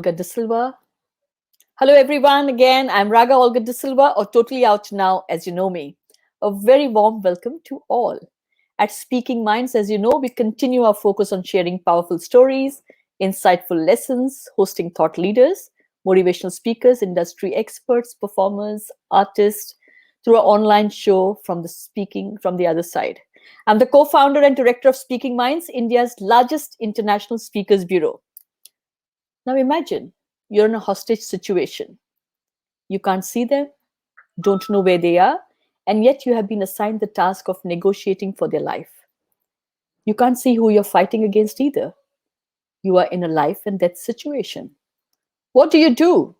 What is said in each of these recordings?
Olga De Silva. Hello, everyone. Again, I'm Raga Olga De Silva, or Totally Out Now, as you know me. A very warm welcome to all. At Speaking Minds, as you know, we continue our focus on sharing powerful stories, insightful lessons, hosting thought leaders, motivational speakers, industry experts, performers, artists, through our online show from the other side. I'm the co-founder and director of Speaking Minds, India's largest international speakers bureau. Now imagine you're in a hostage situation. You can't see them, don't know where they are, and yet you have been assigned the task of negotiating for their life. You can't see who you're fighting against either. You are in a life and death situation. What do you do?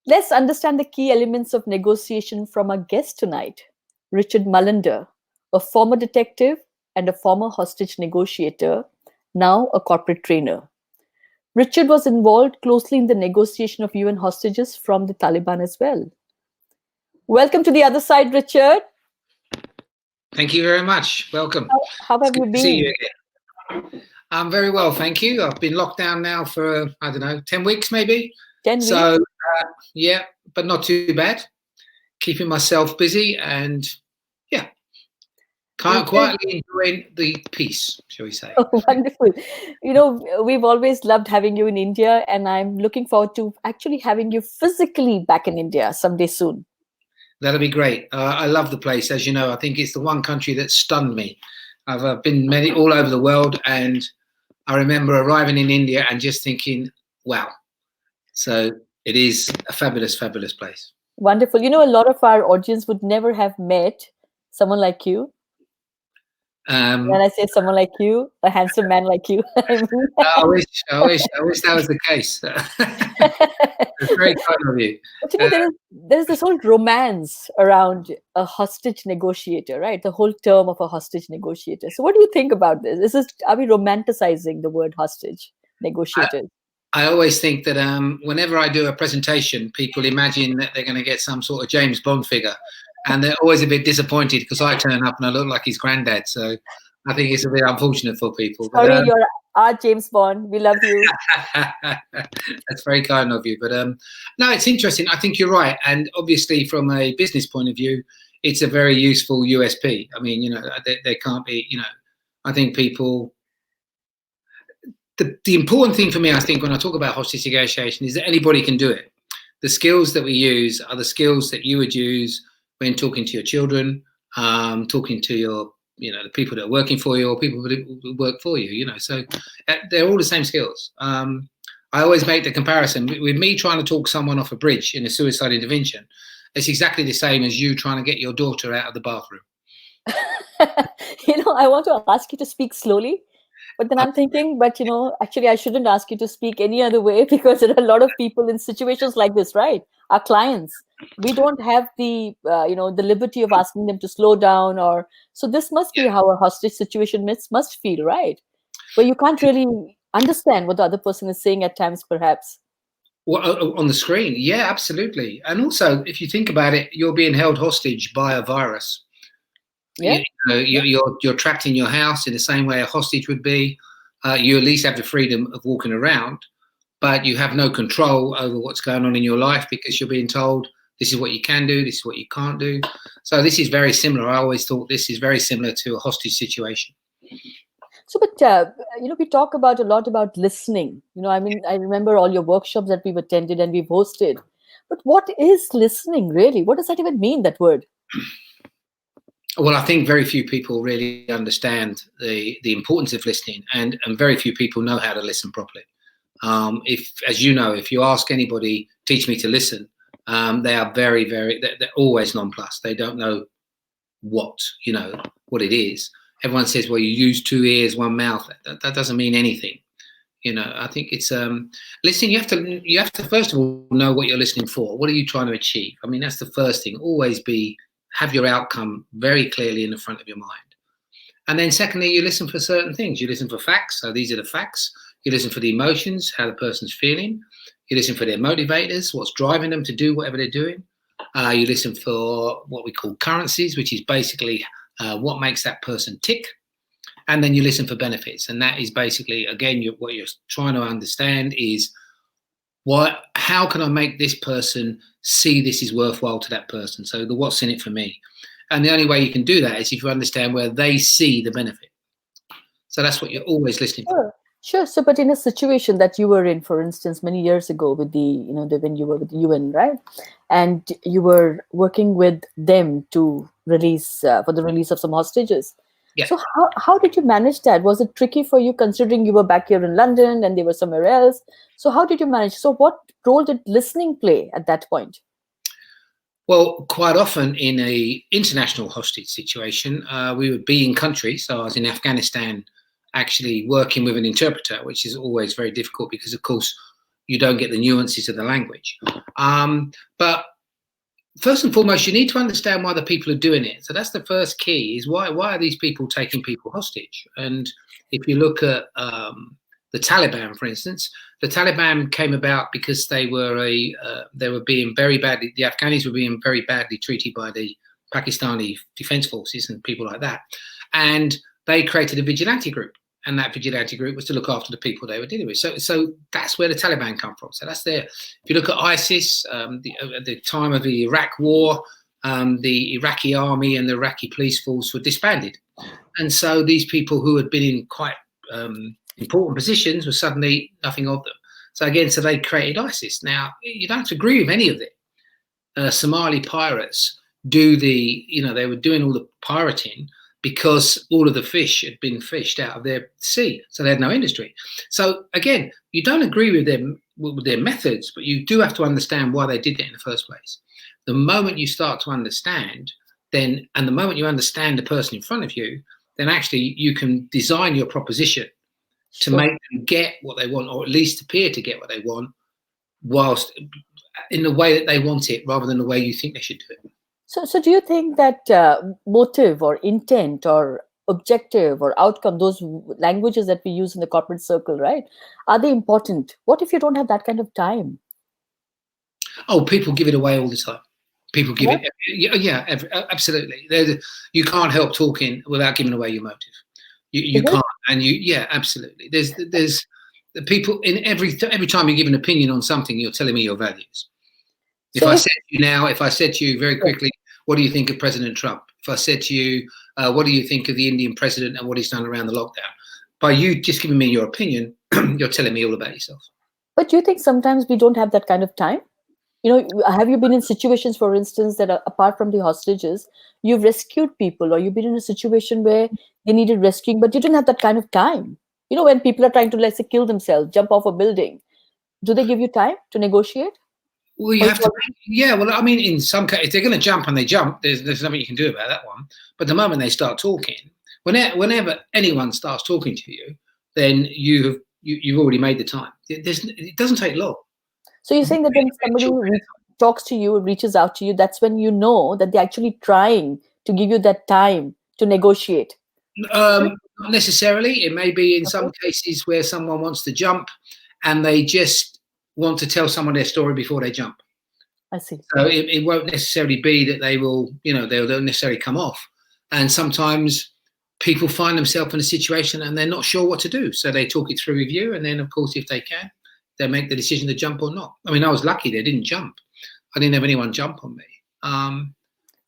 Let's understand the key elements of negotiation from our guest tonight, Richard Mullender, a former detective and a former hostage negotiator, now a corporate trainer. Richard was involved closely in the negotiation of UN hostages from the Taliban as well. Welcome to the other side, Richard. Thank you very much. Welcome. How have you been? To see you again. I'm very well, thank you. I've been locked down now for, 10 weeks maybe. 10 weeks? So, yeah, but not too bad. Keeping myself busy and, quietly enjoying the peace, shall we say. Oh, wonderful. We've always loved having you in India, and I'm looking forward to actually having you physically back in India someday soon. That'll be great. I love the place. As you know, I think it's the one country that stunned me. I've been all over the world, and I remember arriving in India and just thinking, wow. So it is a fabulous, fabulous place. Wonderful. A lot of our audience would never have met someone like you. When I say someone like you, a handsome man like you. I wish that was the case. It's very kind of you. But there's this whole romance around a hostage negotiator, right? The whole term of a hostage negotiator. So what do you think about this? Are we romanticizing the word hostage negotiator? I always think that whenever I do a presentation, people imagine that they're going to get some sort of James Bond figure. And they're always a bit disappointed because I turn up and I look like his granddad. So I think it's a bit unfortunate for people. Sorry, you're our James Bond. We love you. That's very kind of you. But no, it's interesting. I think you're right. And obviously, from a business point of view, it's a very useful USP. I mean, there can't be, I think people. The important thing for me, I think, when I talk about hostage negotiation is that anybody can do it. The skills that we use are the skills that you would use when talking to your children, talking to your, the people that are working for you or people who work for you, so they're all the same skills. I always make the comparison with me trying to talk someone off a bridge in a suicide intervention. It's exactly the same as you trying to get your daughter out of the bathroom. I want to ask you to speak slowly, but then I'm thinking, actually I shouldn't ask you to speak any other way because there are a lot of people in situations like this, right? Our clients. We don't have the the liberty of asking them to slow down, so this must be how a hostage situation must feel, right? Where you can't really understand what the other person is saying at times, perhaps. Well, on the screen, yeah, absolutely. And also, if you think about it, you're being held hostage by a virus. Yeah, you're trapped in your house in the same way a hostage would be. You at least have the freedom of walking around, but you have no control over what's going on in your life because you're being told this is what you can do, this is what you can't do. So this is very similar. I always thought this is very similar to a hostage situation. So, but, we talk a lot about listening. I remember all your workshops that we've attended and we've hosted. But what is listening, really? What does that even mean, that word? Well, I think very few people really understand the importance of listening, and very few people know how to listen properly. As you know, if you ask anybody, teach me to listen, they are they're always nonplussed. They don't know what it is. Everyone says, well, you use 2 ears, 1 mouth. That doesn't mean anything. I think it's listen. You have to first of all know what you're listening for. What are you trying to achieve? I mean, that's the first thing. Always have your outcome very clearly in the front of your mind. And then secondly, you listen for certain things. You listen for facts. So these are the facts. You listen for the emotions, how the person's feeling. You listen for their motivators, what's driving them to do whatever they're doing. You listen for what we call currencies, which is basically what makes that person tick. And then you listen for benefits. And that is basically, again, what you're trying to understand is How can I make this person see this is worthwhile to that person? So the what's in it for me. And the only way you can do that is if you understand where they see the benefit. So that's what you're always listening for. Sure. Sure. So, but in a situation that you were in, for instance, many years ago with when you were with the UN, right? And you were working with them to release, for the release of some hostages. Yeah. So how did you manage that? Was it tricky for you considering you were back here in London and they were somewhere else? So how did you manage? So what role did listening play at that point? Well, quite often in a international hostage situation, we would be in country. So I was in Afghanistan actually working with an interpreter, which is always very difficult because, of course, you don't get the nuances of the language. But first and foremost, you need to understand why the people are doing it. So that's the first key, is why are these people taking people hostage? And if you look at the Taliban, for instance, the Taliban came about because they were being very badly, the Afghanis were being very badly treated by the Pakistani defense forces and people like that. And they created a vigilante group. And that vigilante group was to look after the people they were dealing with. So that's where the Taliban come from. So that's there. If you look at ISIS, at the time of the Iraq war, the Iraqi army and the Iraqi police force were disbanded. And so these people who had been in quite important positions were suddenly nothing of them. So again, so they created ISIS. Now, you don't have to agree with any of it. Somali pirates they were doing all the pirating because all of the fish had been fished out of their sea, so they had no industry. So again, you don't agree with their methods, but you do have to understand why they did it in the first place. The moment you start to understand, and the moment you understand the person in front of you, then actually you can design your proposition to make them get what they want, or at least appear to get what they want, whilst in the way that they want it, rather than the way you think they should do it. So do you think that motive or intent or objective or outcome, those languages that we use in the corporate circle, right, are they important? What if you don't have that kind of time? Oh, people give it away all the time. People give it, yeah, absolutely. You can't help talking without giving away your motive. You can't, and absolutely. There's the people in every time you give an opinion on something, you're telling me your values. If I said to you very quickly, what do you think of President Trump? If I said to you, what do you think of the Indian president and what he's done around the lockdown? By you just giving me your opinion, you're telling me all about yourself. But do you think sometimes we don't have that kind of time? Have you been in situations, for instance, that are, apart from the hostages, you've rescued people, or you've been in a situation where they needed rescuing, but you didn't have that kind of time? When people are trying to, let's say, kill themselves, jump off a building, do they give you time to negotiate? Well, you have to. Yeah, well, I mean, in some cases, if they're going to jump and they jump, there's nothing you can do about that one. But the moment they start talking, whenever anyone starts talking to you, then you've already made the time. It doesn't take long. So you're saying that when somebody talks to you, reaches out to you, that's when you know that they're actually trying to give you that time to negotiate? Not necessarily. It may be in some cases where someone wants to jump and they just want to tell someone their story before they jump. I see. So it won't necessarily be that they will, they'll necessarily come off. And sometimes people find themselves in a situation and they're not sure what to do. So they talk it through with you. And then, of course, if they can, they make the decision to jump or not. I mean, I was lucky they didn't jump. I didn't have anyone jump on me.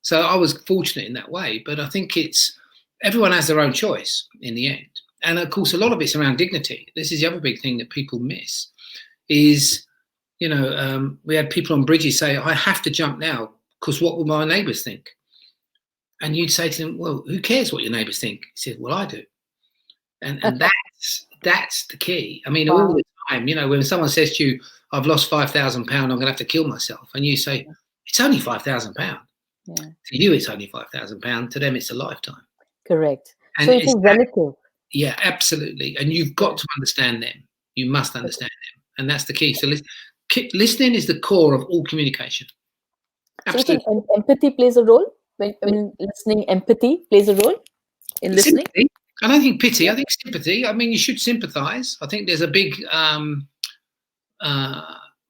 So I was fortunate in that way. But I think everyone has their own choice in the end. And, of course, a lot of it's around dignity. This is the other big thing that people miss is, we had people on bridges say, I have to jump now because what will my neighbours think? And you'd say to them, well, who cares what your neighbours think? He said, well, I do. And that's the key. I mean, all the time, when someone says to you, I've lost £5,000, I'm going to have to kill myself. And you say, it's only £5,000. Yeah. To you, it's only £5,000. To them, it's a lifetime. Correct. And so it's relative. Yeah, absolutely. And you've got to understand them. You must understand them. And that's the key. So listening is the core of all communication. Absolutely. So you think empathy plays a role? When listening, empathy plays a role in listening? Sympathy. I don't think pity. I think sympathy. I mean, you should sympathise. I think there's a big...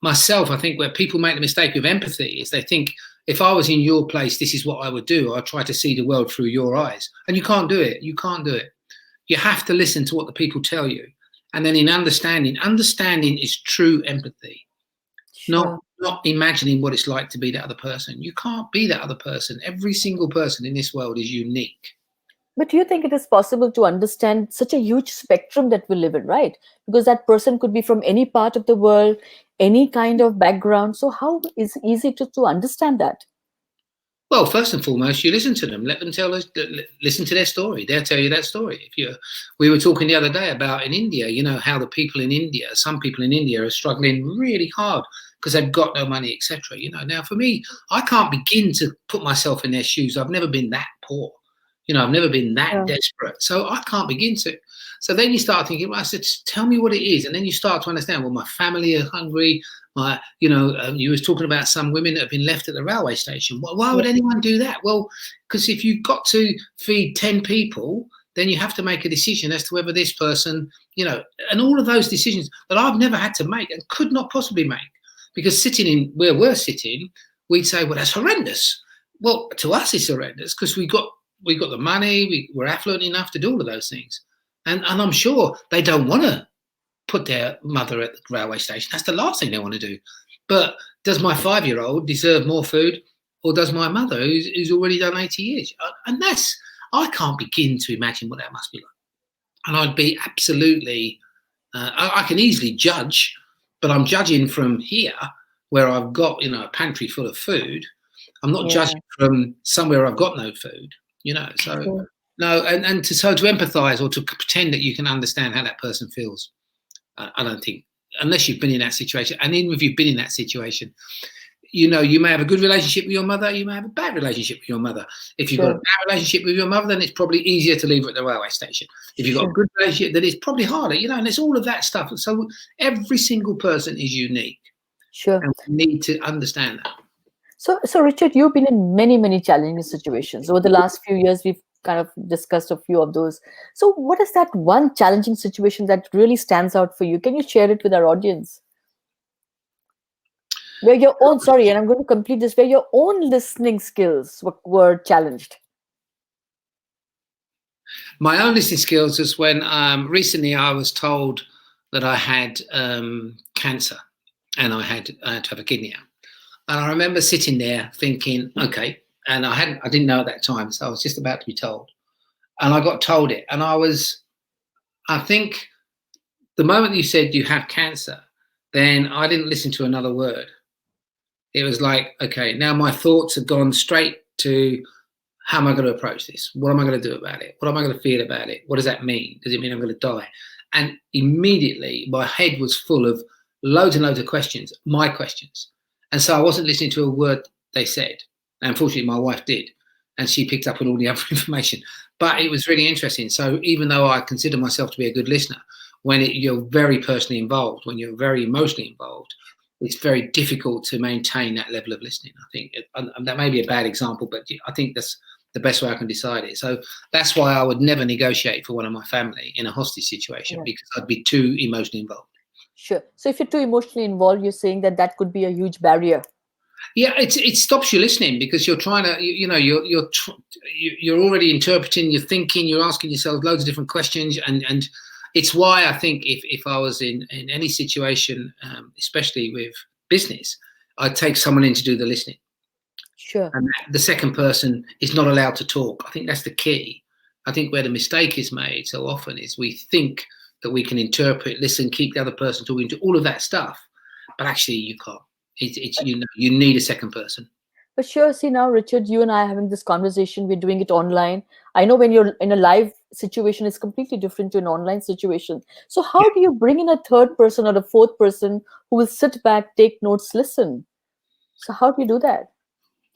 myself, I think where people make the mistake with empathy is they think, if I was in your place, this is what I would do. I'd try to see the world through your eyes. And you can't do it. You can't do it. You have to listen to what the people tell you. And then in understanding is true empathy. Sure. not imagining what it's like to be that other person. You can't be that other person. Every single person in this world is unique. But do you think it is possible to understand such a huge spectrum that we live in, right? Because that person could be from any part of the world, any kind of background. So how is it easy to understand that? Well, first and foremost, you listen to them. Let them tell us. Listen to their story. They'll tell you that story. We were talking the other day about in India. You know how the people in India, some people in India, are struggling really hard because they've got no money, etc. You know. Now, for me, I can't begin to put myself in their shoes. I've never been that poor. You know, I've never been that Yeah. desperate. So I can't begin to. So then you start thinking, well, I said, tell me what it is. And then you start to understand, well, my family are hungry. You was talking about some women that have been left at the railway station. Well, why would anyone do that? Well, because if you've got to feed 10 people, then you have to make a decision as to whether this person, and all of those decisions that I've never had to make and could not possibly make. Because sitting in where we're sitting, we'd say, well, that's horrendous. Well, to us, it's horrendous because we got the money, we're affluent enough to do all of those things. And I'm sure they don't want to put their mother at the railway station. That's the last thing they want to do. But does my 5-year-old deserve more food, or does my mother, who's already done 80 years? And I can't begin to imagine what that must be like. And I'd be absolutely, I can easily judge, but I'm judging from here where I've got, a pantry full of food. I'm not judging from somewhere I've got no food, so. Sure. No, and to empathise or to pretend that you can understand how that person feels, I don't think, unless you've been in that situation. And even if you've been in that situation, you may have a good relationship with your mother, you may have a bad relationship with your mother. If you've got a bad relationship with your mother, then it's probably easier to leave her at the railway station. If you've got a good relationship, then it's probably harder, and it's all of that stuff. So every single person is unique. Sure. And we need to understand that. So Richard, you've been in many, many challenging situations. Over the last few years, we've kind of discussed a few of those. So what is that one challenging situation that really stands out for you? Can you share it with our audience? Where your own, sorry, and I'm going to complete this, where your own listening skills were challenged. My own listening skills was when recently I was told that I had cancer and I had to have a kidney out. And I remember sitting there thinking, okay, and I didn't know at that time, so I was just about to be told. And I got told it. And I think the moment you said you have cancer, then I didn't listen to another word. It was like, okay, now my thoughts have gone straight to how am I going to approach this? What am I going to do about it? What am I going to feel about it? What does that mean? Does it mean I'm going to die? And immediately my head was full of loads and loads of questions, my questions. And so I wasn't listening to a word they said. And unfortunately, my wife did. And she picked up on all the other information. But it was really interesting. So even though I consider myself to be a good listener, when you're very personally involved, when you're very emotionally involved, it's very difficult to maintain that level of listening. I think that may be a bad example, but I think that's the best way I can decide it. So that's why I would never negotiate for one of my family in a hostage situation, because I'd be too emotionally involved. Sure. So if you're too emotionally involved, you're saying that could be a huge barrier. Yeah, it stops you listening because you're trying to, you're already interpreting, you're thinking, you're asking yourself loads of different questions, and it's why I think if I was in any situation, especially with business, I'd take someone in to do the listening. Sure. And the second person is not allowed to talk. I think that's the key. I think where the mistake is made so often is we think that we can interpret, listen, keep the other person talking, to all of that stuff, but actually you can't. You need a second person. But sure, see now, Richard, you and I are having this conversation. We're doing it online. I know when you're in a live situation, it's completely different to an online situation. So how do you bring in a third person or a fourth person who will sit back, take notes, listen? So how do you do that?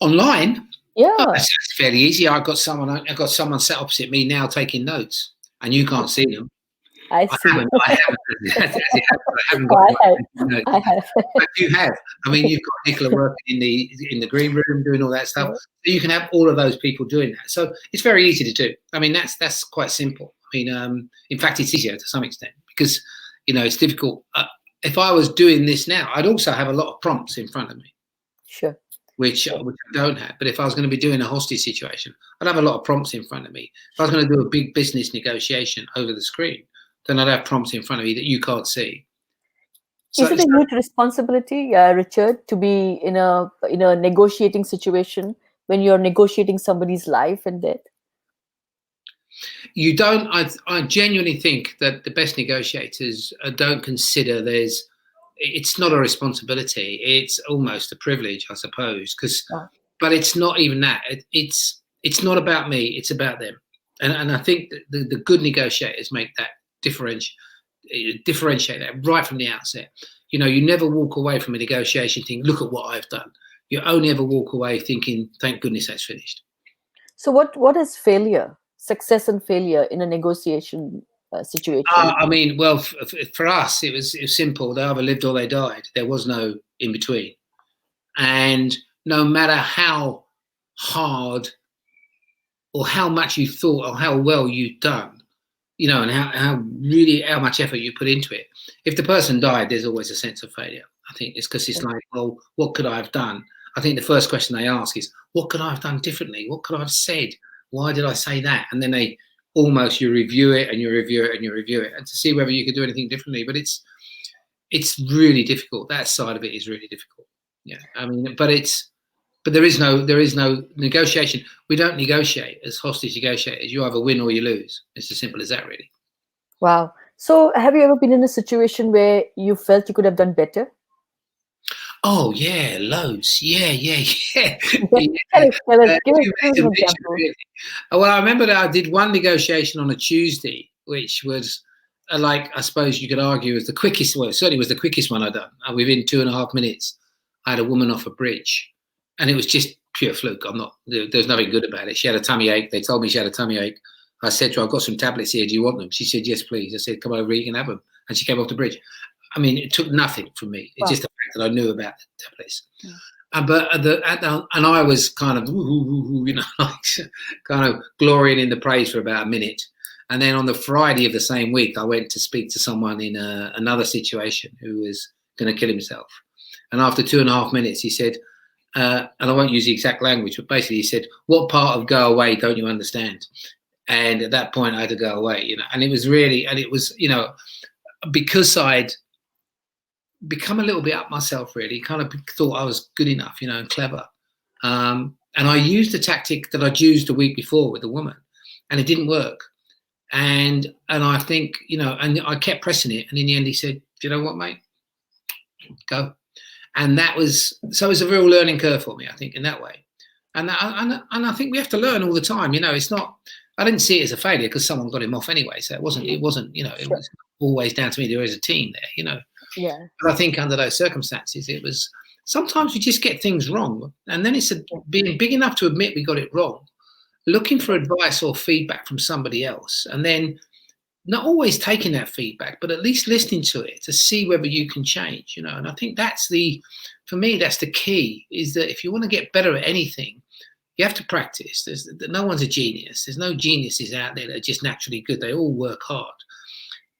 Online? Yeah. Oh, that's fairly easy. I've got someone sat opposite me now taking notes, and you can't see them. I see. I haven't got notes. I have. But you have. I mean, you've got Nicola working in the green room doing all that stuff. So you can have all of those people doing that. So it's very easy to do. I mean, that's quite simple. I mean, in fact, it's easier to some extent because it's difficult. If I was doing this now, I'd also have a lot of prompts in front of me. Sure. Which I don't have. But if I was going to be doing a hostage situation, I'd have a lot of prompts in front of me. If I was going to do a big business negotiation over the screen, then I'd have prompts in front of me that you can't see. Is So, it a huge responsibility, Richard, to be in a negotiating situation when you're negotiating somebody's life and death? you don't. I genuinely think that the best negotiators don't consider there's. It's not a responsibility. It's almost a privilege, I suppose. Wow. But it's not even that. It's not about me. It's about them. And I think that the good negotiators make that differentiate that right from the outset. You know, you never walk away from a negotiation thinking, "Look at what I've done." You only ever walk away thinking, "Thank goodness that's finished." So what is failure, success and failure in a negotiation situation? I mean, well, for us, it was simple. They either lived or they died. There was no in between. And no matter how hard or how much you thought or how well you'd done, you know, and how much effort you put into it, if the person died, there's always a sense of failure. I think it's because it's like, well, what could I have done? I think the first question they ask is, what could I have done differently? What could I have said? Why did I say that? And then you review it and you review it and you review it, and to see whether you could do anything differently. But it's really difficult. That side of it is really difficult. Yeah, I mean, but there is no negotiation. We don't negotiate as hostage negotiators. You either win or you lose. It's as simple as that, really. Wow. So have you ever been in a situation where you felt you could have done better? Oh yeah, loads. Yeah. Tell us, give Too us many to an mention, example. really. Well, I remember that I did one negotiation on a Tuesday, which was like, I suppose you could argue was the quickest. Well, it certainly was the quickest one I'd done. Within 2.5 minutes, I had a woman off a bridge, and it was just pure fluke. There's nothing good about it. She had a tummy ache. They told me she had a tummy ache. I said to her, "I've got some tablets here. Do you want them?" She said, "Yes, please." I said, "Come over, you can have them." And she came off the bridge. I mean, it took nothing from me. It's Wow. just the fact that I knew about the tablets. Yeah. And I was kind of, you know, like, kind of glorying in the praise for about a minute. And then on the Friday of the same week, I went to speak to someone in another situation who was going to kill himself. And after 2.5 minutes, he said, and I won't use the exact language, but basically he said, "What part of go away don't you understand?" And at that point, I had to go away, you know. And it was, you know, because I'd become a little bit up myself, really, kind of thought I was good enough, you know, and clever. And I used the tactic that I'd used the week before with the woman, and it didn't work. And I think, you know, and I kept pressing it. And in the end, he said, "Do you know what, mate? Go." And that was, so it was a real learning curve for me, I think, in that way. And I think we have to learn all the time. You know, it's not, I didn't see it as a failure because someone got him off anyway. So it wasn't, you know, it was always down to me. There was a team there, you know. Yeah. But I think under those circumstances, it was, sometimes we just get things wrong. And then it's being big enough to admit we got it wrong, looking for advice or feedback from somebody else, and then not always taking that feedback, but at least listening to it to see whether you can change, you know. And I think for me, that's the key, is that if you want to get better at anything, you have to practice. No one's a genius. There's no geniuses out there that are just naturally good. They all work hard.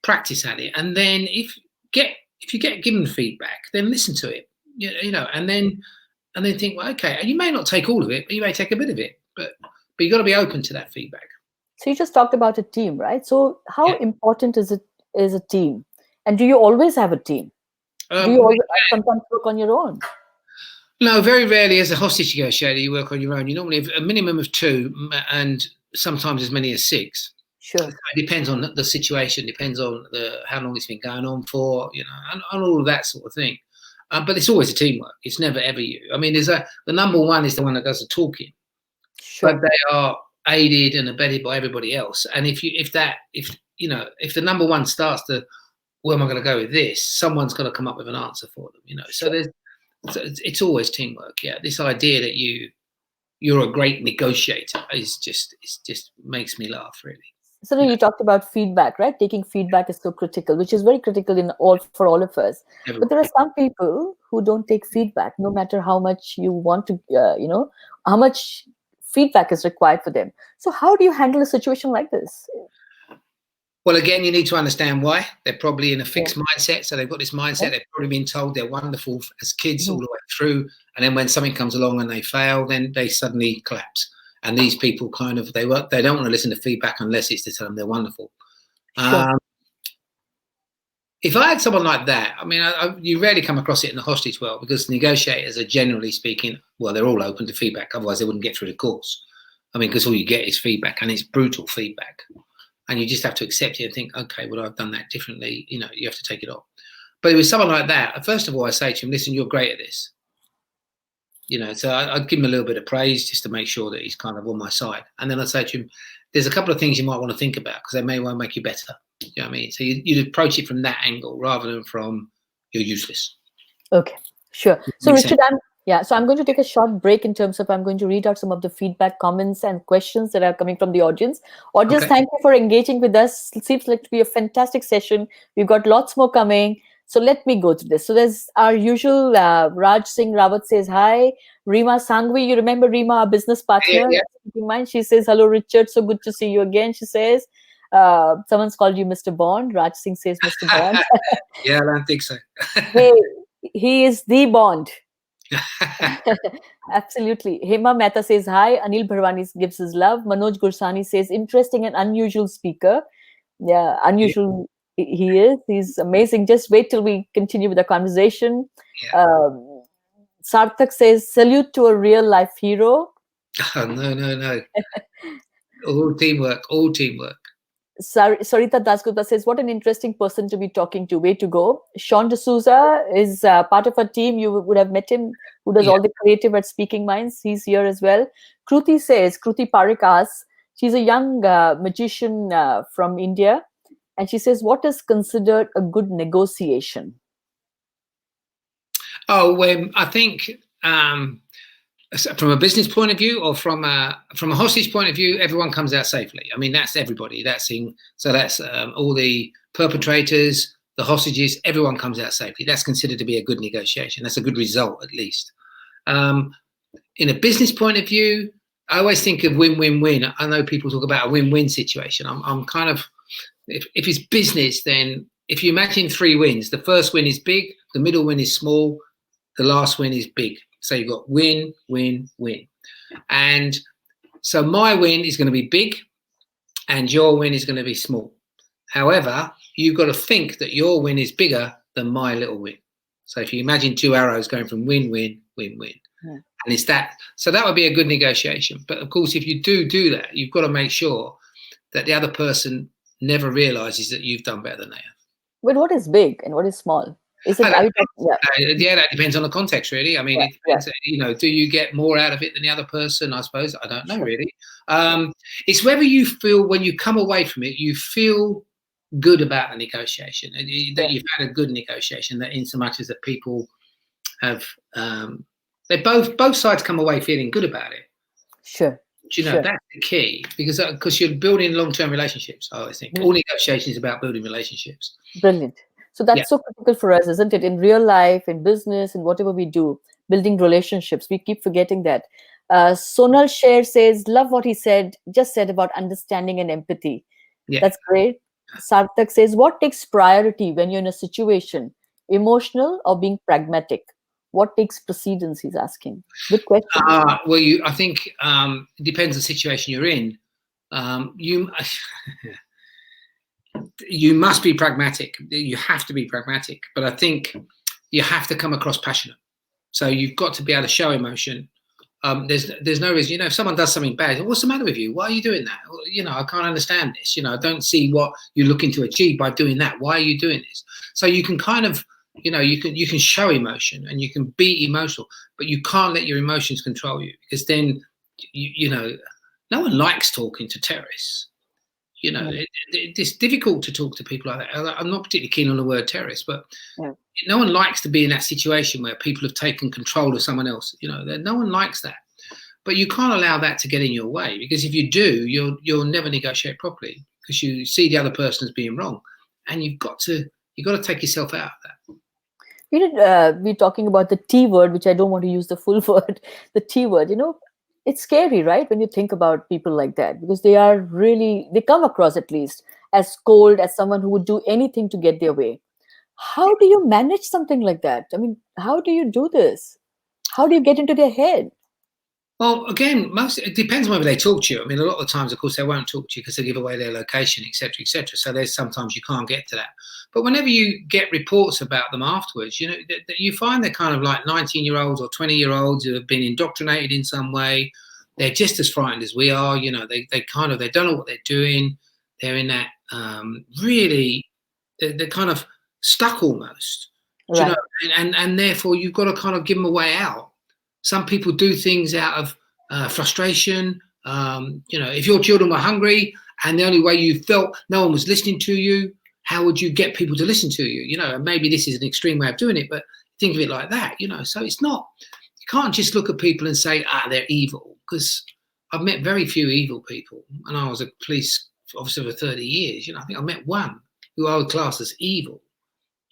Practice at it. And then if you get given feedback, then listen to it, you know, and then think, well, okay, and you may not take all of it, but you may take a bit of it, but you've got to be open to that feedback. So you just talked about a team, right? So how important is a team? And do you always have a team? Do you always sometimes work on your own? No, very rarely as a hostage negotiator you work on your own. You normally have a minimum of 2 and sometimes as many as 6. Sure. It depends on the situation, depends on how long it's been going on for, you know, and all of that sort of thing. But it's always a teamwork. It's never ever you. I mean, the number one is the one that does the talking, Sure. but they are aided and abetted by everybody else. And if the number one starts to, where am I going to go with this? Someone's got to come up with an answer for them, you know. So it's always teamwork. Yeah, this idea that you're a great negotiator is just makes me laugh, really. So you talked about feedback, right? Taking feedback is so critical, which is very critical for all of us. But there are some people who don't take feedback, no matter how much you want to, you know, how much feedback is required for them. So how do you handle a situation like this? Well, again, you need to understand why. They're probably in a fixed mindset. So they've got this mindset. They've probably been told they're wonderful as kids all the way through. And then when something comes along and they fail, then they suddenly collapse. And these people kind of, they don't want to listen to feedback unless it's to tell them they're wonderful. Sure. if I had someone like that, I mean, you rarely come across it in the hostage world, because negotiators are generally speaking, well, they're all open to feedback. Otherwise, they wouldn't get through the course. I mean, because all you get is feedback, and it's brutal feedback. And you just have to accept it and think, okay, well, I've done that differently. You know, you have to take it on. But with someone like that, first of all, I say to him, listen, you're great at this. You know, so I'd give him a little bit of praise just to make sure that he's kind of on my side. And then I'd say to him, there's a couple of things you might want to think about, because they may well make you better. You know what I mean? So you'd approach it from that angle rather than from you're useless. Okay, sure. So Makes Richard, I'm going to take a short break in terms of I'm going to read out some of the feedback, comments, and questions that are coming from the audience. Audience, Okay. thank you for engaging with us. It seems like to be a fantastic session. We've got lots more coming. So let me go through this. So there's our usual Raj Singh Rawat says hi. Rima Sangvi, you remember Rima, our business partner? Yeah. She says, hello, Richard. So good to see you again. She says, someone's called you Mr. Bond. Raj Singh says Mr. Bond. Yeah, I don't think so. Hey, he is the Bond. Absolutely. Hema Mehta says hi. Anil Bharwani gives his love. Manoj Gursani says interesting and unusual speaker. Yeah, unusual he is. He's amazing. Just wait till we continue with the conversation. Yeah. Sarthak says salute to a real life hero. Oh, no. All teamwork. Sarita Dasgupta says, what an interesting person to be talking to. Way to go. Sean D'Souza is part of a team. You would have met him, who does all the creative at Speaking Minds. He's here as well. Kruti Parik asks, she's a young magician from India. And she says, what is considered a good negotiation? Oh, I think from a business point of view, or from a hostage point of view, everyone comes out safely. I mean, that's everybody. That's all the perpetrators, the hostages. Everyone comes out safely. That's considered to be a good negotiation. That's a good result, at least. In a business point of view, I always think of win-win-win. I know people talk about a win-win situation. I'm kind of, if it's business, then if you imagine 3 wins, the first win is big, the middle win is small, the last win is big. So you've got win, win, win. And so my win is going to be big and your win is going to be small. However, you've got to think that your win is bigger than my little win. So if you imagine 2 arrows going from win, win, win, win. Yeah. And it's that. So that would be a good negotiation. But of course, if you do that, you've got to make sure that the other person never realizes that you've done better than they have. But what is big and what is small? Is it, that depends on the context, really. I mean, it depends, you know, do you get more out of it than the other person? I suppose. I don't know, really. It's whether you feel, when you come away from it, you feel good about the negotiation, that you've had a good negotiation, that in so much as that people have, they both sides come away feeling good about it. Sure. Do you know, that's the key, because you're building long-term relationships. I always think all negotiation is about building relationships. Brilliant. So that's so critical for us, isn't it? In real life, in business, and whatever we do, building relationships. We keep forgetting that. Sonal Sher says, love what he just said about understanding and empathy. Yeah. That's great. Sarthak says, what takes priority when you're in a situation, emotional or being pragmatic? What takes precedence, he's asking. Good question. Well, I think it depends on the situation you're in. You must be pragmatic. You have to be pragmatic. But I think you have to come across passionate. So you've got to be able to show emotion. There's no reason, you know, if someone does something bad, what's the matter with you? Why are you doing that? You know, I can't understand this. You know, I don't see what you're looking to achieve by doing that. Why are you doing this? So you can kind of, you know, you can show emotion and you can be emotional, but you can't let your emotions control you, because then, you know, no one likes talking to terrorists. You know, it's difficult to talk to people like that. I'm not particularly keen on the word terrorist, but no one likes to be in that situation where people have taken control of someone else. You know, no one likes that. But you can't allow that to get in your way, because if you do, you'll never negotiate properly, because you see the other person as being wrong, and you've got to take yourself out of that. We're talking about the T word, which I don't want to use the full word. The T word, you know. It's scary, right, when you think about people like that, because they come across, at least, as cold, as someone who would do anything to get their way. How do you manage something like that? I mean, how do you do this? How do you get into their head? Well, again, it depends on whether they talk to you. I mean, a lot of the times, of course, they won't talk to you because they give away their location, etc., etc. So there's sometimes you can't get to that. But whenever you get reports about them afterwards, you know, that you find they're kind of like 19-year-olds or 20-year-olds who have been indoctrinated in some way. They're just as frightened as we are. You know, they don't know what they're doing. They're in that really, they're kind of stuck almost. Do you Right. know? And therefore, you've got to kind of give them a way out. Some people do things out of frustration. You know, if your children were hungry and the only way you felt no one was listening to you, how would you get people to listen to you? You know, and maybe this is an extreme way of doing it, but think of it like that. You know, so it's not. You can't just look at people and say, they're evil, because I've met very few evil people, and I was a police officer for 30 years. You know, I think I met one who I would class as evil.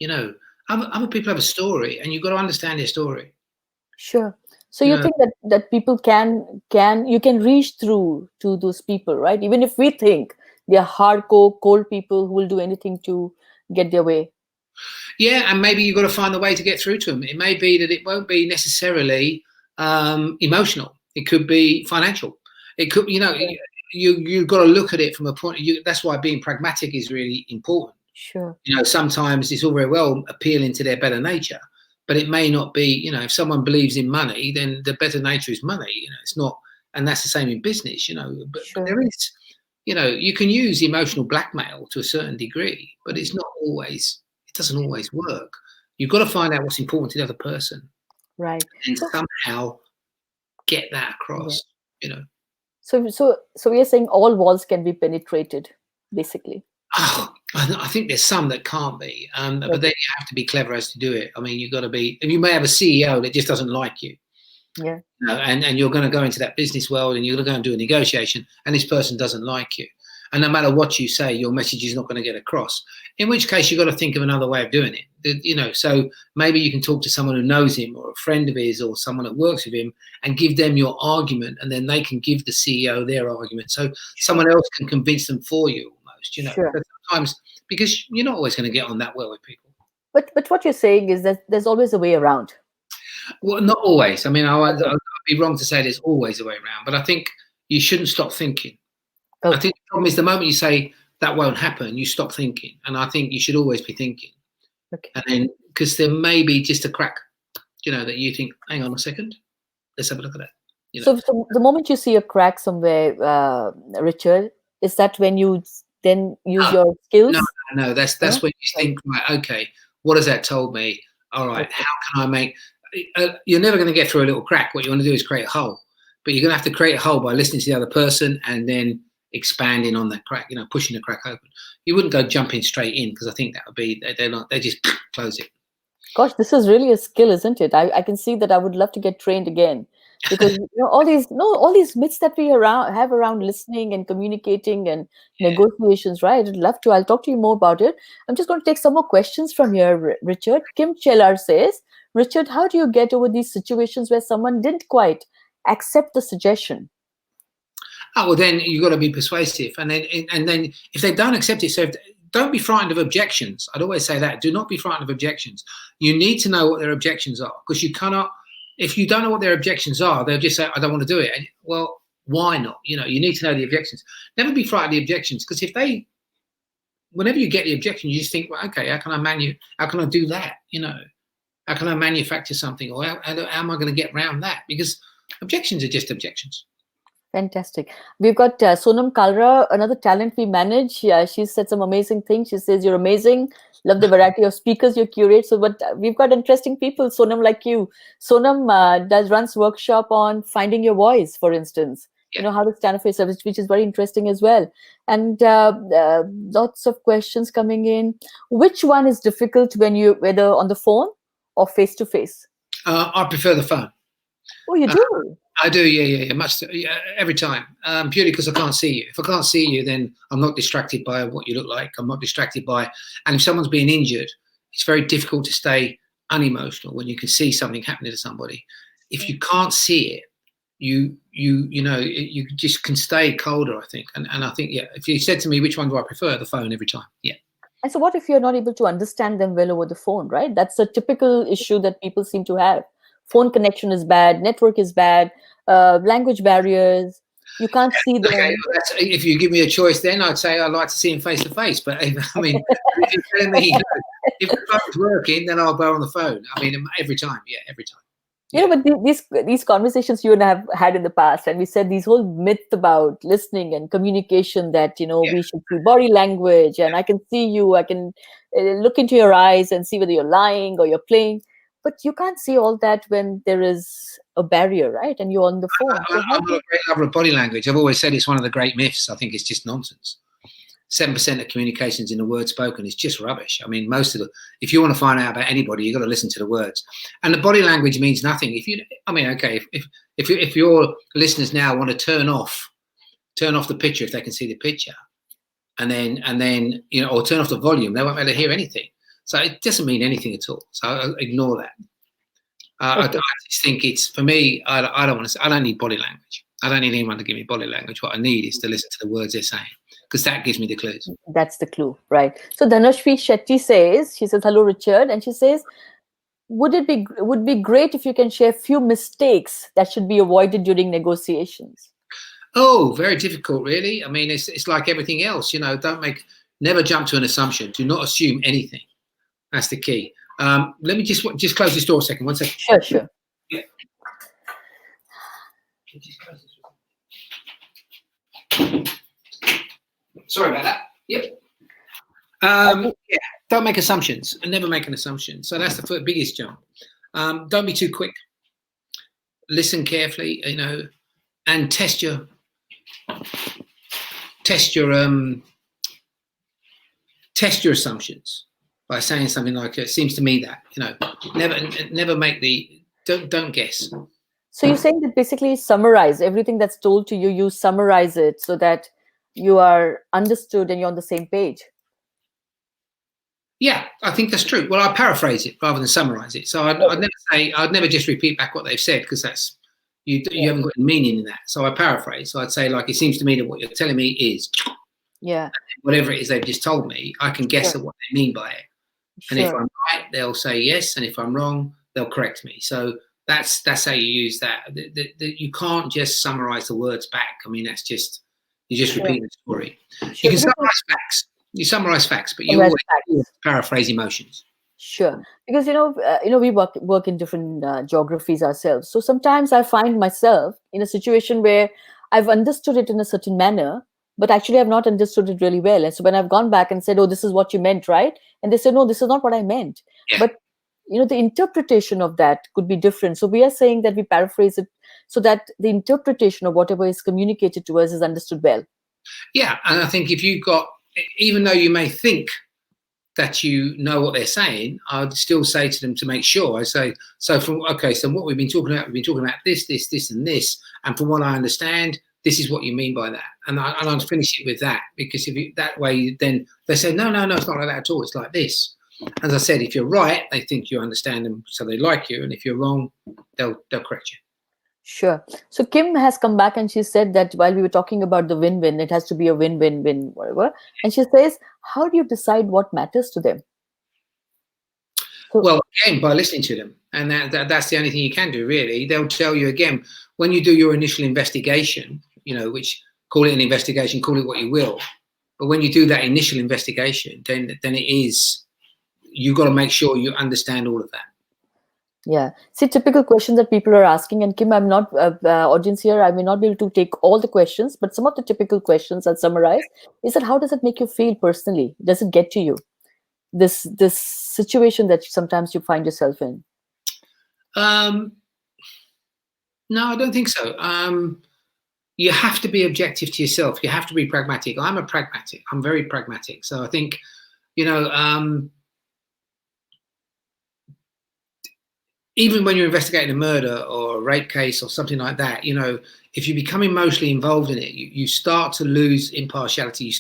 You know, other people have a story, and you've got to understand their story. Sure. So You you know, think that people you can reach through to those people, right? Even if we think they are hardcore, cold people who will do anything to get their way. yeah, and maybe you've got to find a way to get through to them. It may be that it won't be necessarily emotional. It could be financial. It could, you know, Yeah. you've got to look at it from a point of view. That's why being pragmatic is really important. Sure. You know, sometimes it's all very well appealing to their better nature, but it may not be. You know, if someone believes in money, then the better nature is money. You know, it's not, and that's the same in business. You know, but Sure. there is, you know, you can use emotional blackmail to a certain degree, but it's not always. It doesn't always work. You've got to find out what's important to the other person Right. and So somehow get that yeah. across. You know, So we are saying all walls can be penetrated, basically. I think there's some that can't be, but then Okay. you have to be clever as to do it. I mean, you've got to be. You may have a CEO that just doesn't like you. Yeah. And you're going to go into that business world and you're going to go and do a negotiation, and this person doesn't like you. And no matter what you say, your message is not going to get across. In which case, you've got to think of another way of doing it. You know, so maybe you can talk to someone who knows him or a friend of his or someone that works with him and give them your argument, and then they can give the CEO their argument. So Sure. someone else can convince them for you almost, you know. Sure. But sometimes, because you're not always going to get on that well with people. But what you're saying is that there's always a way around. Well, not always. I mean, Okay. I'd be wrong to say there's always a way around, but I think you shouldn't stop thinking. I Okay. think the problem is the moment you say that won't happen, you stop thinking. And I think you should always be thinking. Okay. And then, because there may be just a crack, you know, that you think, hang on a second, let's have a look at that. You know, So the moment you see a crack somewhere, Richard, is that when you then use no, your no, skills? no, that's No? when you Okay. think, right, okay, what has that told me? All right, Okay. how can I make, you're never going to get through a little crack. What you want to do is create a hole, but you're going to have to create a hole by listening to the other person and then expanding on that crack, you know, pushing the crack open. You wouldn't go jumping straight in, because I think that would be, they're not, they just close it. Gosh, this is really a skill, isn't it? I can see that I would love to get trained again because all these myths that we have around listening and communicating and Yeah. negotiations, right? I'd love to. I'll talk to you more about it. I'm just going to take some more questions from here, Richard. Kim Chelar says, Richard, how do you get over these situations where someone didn't quite accept the suggestion? Oh, well, then you've got to be persuasive, and then if they don't accept it, so don't be frightened of objections. I'd always say that. Do not be frightened of objections. You need to know what their objections are, because you cannot. If you don't know what their objections are, they'll just say, "I don't want to do it." And, well, why not? You know, you need to know the objections. Never be frightened of the objections, because whenever you get the objection, you just think, well, okay, how can I do that? You know, how can I manufacture something, or how am I going to get around that? Because objections are just objections. Fantastic. We've got Sonam Kalra, another talent we manage. She said some amazing things. She says, you're amazing. Love the variety of speakers you curate. So, but we've got interesting people, Sonam, like you. Sonam runs workshop on finding your voice, for instance. Yeah. How to stand up for yourself, which is very interesting as well. And lots of questions coming in. Which one is difficult whether on the phone or face to face? I prefer the phone. Oh, you do? I do, yeah, every time. Purely because I can't see you. If I can't see you, then I'm not distracted by what you look like. I'm not distracted by, and if someone's being injured, it's very difficult to stay unemotional when you can see something happening to somebody. If you can't see it, you just can stay colder, I think. And I think, yeah, if you said to me which one do I prefer, the phone every time. Yeah. And so what if you're not able to understand them well over the phone, right? That's a typical issue that people seem to have. Phone connection is bad, network is bad. language barriers. You can't see Okay, them. well, if you give me a choice, then I'd say I'd like to see him face to face. But I mean, if you're telling me, if the phone's working, then I'll go on the phone. I mean, every time, yeah, every time. You know, but these conversations you and I have had in the past, and we said these whole myth about listening and communication, that Yeah. we should see body language, and I can see you, I can look into your eyes and see whether you're lying or you're playing, but you can't see all that when there is a barrier, right? And you're on the phone. So how I'm not a great lover of body language. I've always said it's one of the great myths. I think it's just nonsense. 7% of communications in the word spoken is just rubbish. I mean, if you want to find out about anybody, you've got to listen to the words. And the body language means nothing. If your listeners now want to turn off the picture if they can see the picture, and then or turn off the volume, they won't be able to hear anything. So it doesn't mean anything at all. So I ignore that. I just think it's, for me, I don't need body language. I don't need anyone to give me body language. What I need is to listen to the words they're saying, because that gives me the clues. That's the clue, right? So Dhanashri Shetty says, hello, Richard. And she says, would be great if you can share a few mistakes that should be avoided during negotiations. Oh, very difficult, really. I mean, it's like everything else, never jump to an assumption. Do not assume anything. That's the key. Let me just close this door a second. 1 second. Sure. Yeah. Sorry about that. Yep. Yeah. Don't make assumptions, and never make an assumption. So that's the biggest jump. Don't be too quick. Listen carefully, and test your assumptions by saying something like, "It seems to me that," never make don't guess. So you're saying that basically summarize everything that's told to you. You summarize it so that you are understood and you're on the same page. Yeah, I think that's true. Well, I paraphrase it rather than summarize it. So I'd never just repeat back what they've said, because that's you haven't got any meaning in that. So I paraphrase. So I'd say, like, it seems to me that what you're telling me is, yeah, whatever it is they've just told me, I can guess at what they mean by it. And if I'm right, they'll say yes, and if I'm wrong, they'll correct me. So that's how you use that. You can't just summarize the words back. I mean, you're just repeating the story. You can summarize facts. You summarize facts, but you always paraphrase emotions. Sure, because we work in different geographies ourselves. So sometimes I find myself in a situation where I've understood it in a certain manner, but actually I've not understood it really well. And so when I've gone back and said, "Oh, this is what you meant, right?" and they say, "No, this is not what I meant." Yeah. But the interpretation of that could be different. So we are saying that we paraphrase it so that the interpretation of whatever is communicated to us is understood well. Yeah, and I think if you've got, even though you may think that you know what they're saying, I'd still say to them to make sure. I say, so what we've been talking about this, and this, and from what I understand, this is what you mean by that. And I'd finish it with that, because that way, then they say, no, it's not like that at all. It's like this. As I said, if you're right, they think you understand them, so they like you, and if you're wrong, they'll correct you. Sure. So Kim has come back and she said that while we were talking about the win-win, it has to be a win-win-win, whatever. And she says, how do you decide what matters to them? Well, again, by listening to them. And that's the only thing you can do, really. They'll tell you, again, when you do your initial investigation, which, call it an investigation, call it what you will. But when you do that initial investigation, then it is, you've got to make sure you understand all of that. Yeah. See, typical questions that people are asking, and Kim, I'm not audience here. I may not be able to take all the questions, but some of the typical questions I'll summarize is that, how does it make you feel personally? Does it get to you? This situation that sometimes you find yourself in? No, I don't think so. You have to be objective to yourself. You have to be pragmatic. I'm a pragmatic. I'm very pragmatic. So I think, even when you're investigating a murder or a rape case or something like that, if you become emotionally involved in it, you start to lose impartiality.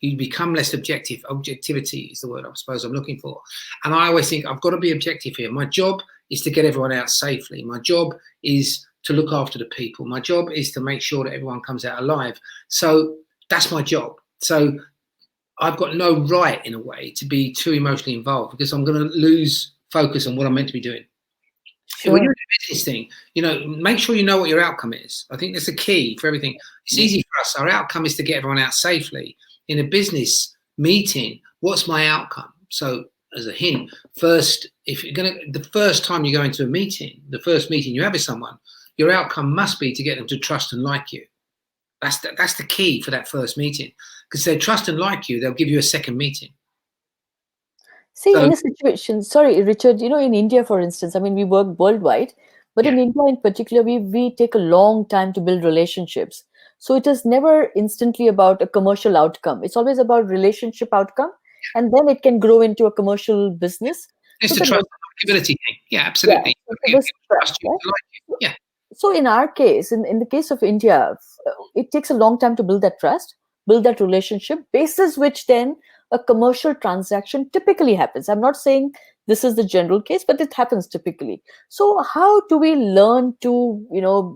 You become less objective. Objectivity is the word I suppose I'm looking for. And I always think I've got to be objective here. My job is to get everyone out safely. My job is to look after the people. My job is to make sure that everyone comes out alive. So that's my job. So I've got no right, in a way, to be too emotionally involved, because I'm going to lose focus on what I'm meant to be doing. When you're Sure. in a business thing, make sure you know what your outcome is. I think that's the key for everything. It's easy for us. Our outcome is to get everyone out safely. In a business meeting, what's my outcome? So as a hint, first, the first time you go into a meeting, the first meeting you have with someone, your outcome must be to get them to trust and like you. That's the key for that first meeting. Because if they trust and like you, they'll give you a second meeting. See, So in a situation, sorry, Richard, in India, for instance, I mean, we work worldwide, but in yeah, India in particular, we take a long time to build relationships. So it is never instantly about a commercial outcome. It's always about relationship outcome, and then it can grow into a commercial business. it's So the the trust next, and likability thing. Yeah, yeah, absolutely. so People this trust, trust you, right? they like you. Yeah. So in our case, in the case of India, it takes a long time to build that trust, build that relationship, basis which then a commercial transaction typically happens. I'm not saying this is the general case, but it happens typically. So how do we learn to,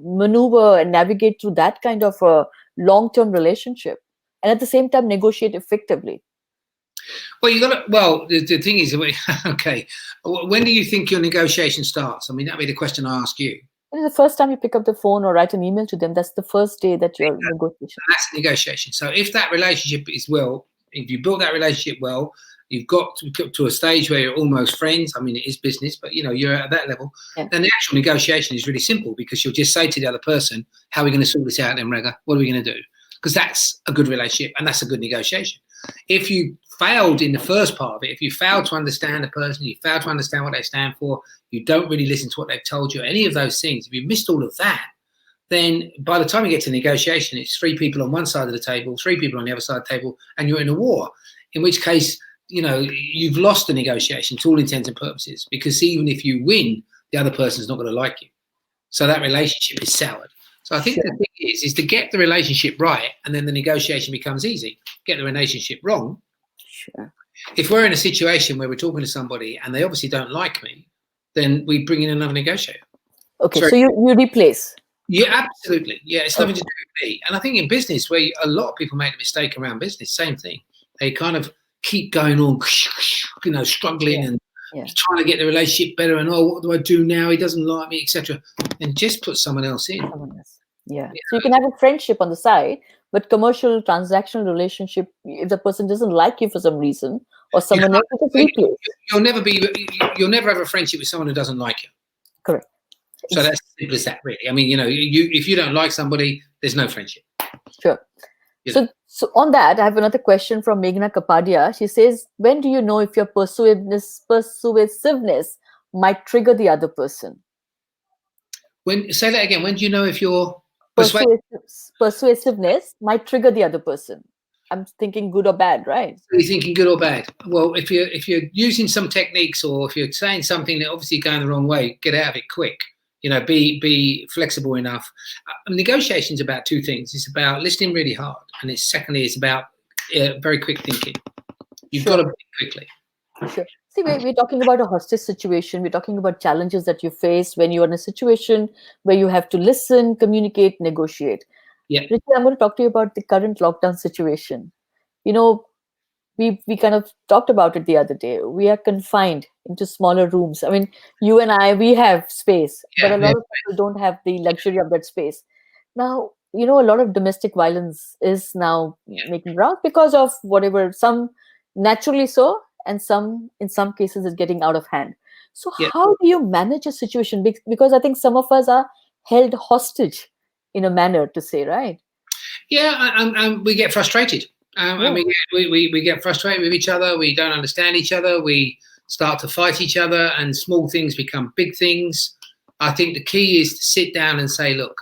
maneuver and navigate through that kind of a long-term relationship and at the same time negotiate effectively? Well, the thing is, okay, when do you think your negotiation starts? I mean, that'd be the question I ask you. The first time you pick up the phone or write an email to them, that's the first day that your negotiation. That's a negotiation. So if that relationship is well, if you build that relationship well, you've got to a stage where you're almost friends. I mean, it is business, but you're at that level. Yeah. Then the actual negotiation is really simple because you'll just say to the other person, "How are we going to sort this out, then, Rega? What are we going to do?" Because that's a good relationship and that's a good negotiation. If you failed in the first part of it, if you failed to understand the person, you failed to understand what they stand for, you don't really listen to what they've told you, any of those things, if you missed all of that, then by the time you get to negotiation, it's 3 people on one side of the table, 3 people on the other side of the table, and you're in a war. In which case, you've lost the negotiation to all intents and purposes, because even if you win, the other person's not going to like you. So that relationship is soured. So I think Sure. the thing is to get the relationship right, and then the negotiation becomes easy. Get the relationship wrong. Sure. If we're in a situation where we're talking to somebody and they obviously don't like me, then we bring in another negotiator. Okay, so you replace. Yeah, absolutely. Yeah, it's nothing Okay. to do with me. And I think in business, where a lot of people make a mistake around business, same thing. They kind of keep going on, struggling and Yeah. trying to get the relationship better. And what do I do now? He doesn't like me, etc. And just put someone else in. Someone else. Yeah. So you can have a friendship on the side, but commercial transactional relationship, if the person doesn't like you for some reason or someone else, you just replace. You'll never have a friendship with someone who doesn't like you. Correct. So that's as simple as that, really. I mean, if you don't like somebody, there's no friendship. Sure. So on that, I have another question from Meghna Kapadia. She says, when do you know if your persuasiveness might trigger the other person? Say that again. When do you know if your Persuasiveness might trigger the other person? I'm thinking good or bad, right? Are you thinking good or bad? Well, if you're using some techniques, or if you're saying something that obviously going the wrong way, get out of it quick. Be flexible enough. Negotiation's about 2 things. It's about listening really hard, and it's about very quick thinking. You've got to think quickly. Sure. See, we're talking about a hostage situation. We're talking about challenges that you face when you're in a situation where you have to listen, communicate, negotiate. Yeah. Richard, I'm going to talk to you about the current lockdown situation. We kind of talked about it the other day. We are confined into smaller rooms. I mean, you and I, we have space, but a lot of people don't have the luxury of that space. Now, a lot of domestic violence is now making rounds because of whatever, some naturally so, and in some cases, is getting out of hand. So how do you manage a situation? Because I think some of us are held hostage in a manner, to say, right? Yeah, and we get frustrated. And we get frustrated with each other. We don't understand each other. We start to fight each other, and small things become big things. I think the key is to sit down and say, look,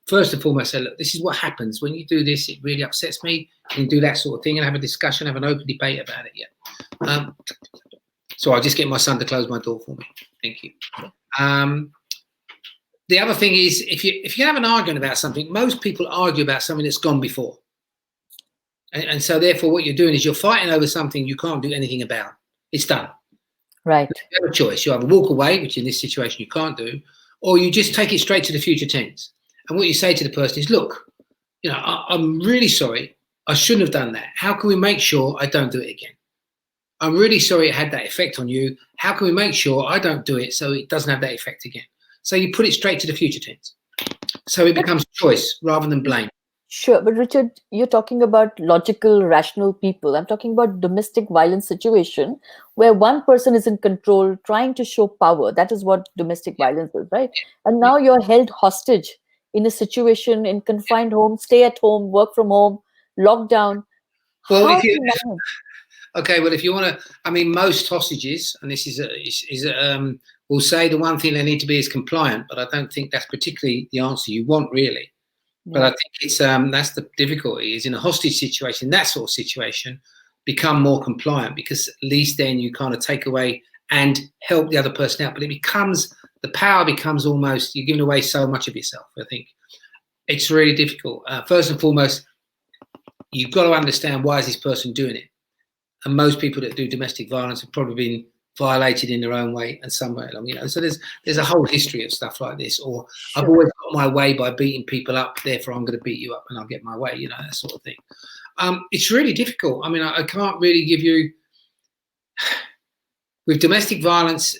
first and foremost, say, look, this is what happens when you do this. It really upsets me. And do that sort of thing and have a discussion, have an open debate about it. Yeah. So I'll just get my son to close my door for me. Thank you. The other thing is, if you have an argument about something, most people argue about something that's gone before. And so therefore what you're doing is you're fighting over something you can't do anything about. It's done. Right. You have a choice. You either walk away, which in this situation you can't do, or you just take it straight to the future tense. And what you say to the person is, look, I'm really sorry. I shouldn't have done that. How can we make sure I don't do it again? I'm really sorry it had that effect on you. How can we make sure I don't do it so it doesn't have that effect again? So you put it straight to the future tense. So it becomes choice rather than blame. Sure, but Richard, you're talking about logical, rational people. I'm talking about domestic violence situation where one person is in control, trying to show power. That is what domestic violence is, right? And now you're held hostage in a situation in confined home, stay at home, work from home, lockdown. Well, How if do you you manage? okay, well, if you want to, I mean, most hostages, and this will say the one thing they need to be is compliant, but I don't think that's particularly the answer you want, really. But I Yeah, think it's that's the difficulty is in a hostage situation, that sort of situation, become more compliant because at least then you kind of take away and help the other person out. But it becomes the power becomes almost you're giving away so much of yourself. I think it's really difficult. First and foremost, you've got to understand why is this person doing it. And most people that do domestic violence have probably been violated in their own way and somewhere along, you know. So there's a whole history of stuff like this. Or I've sure. always got my way by beating people up, therefore I'm going to beat you up and I'll get my way, you know, that sort of thing. It's really difficult. I mean, I can't really give you with domestic violence.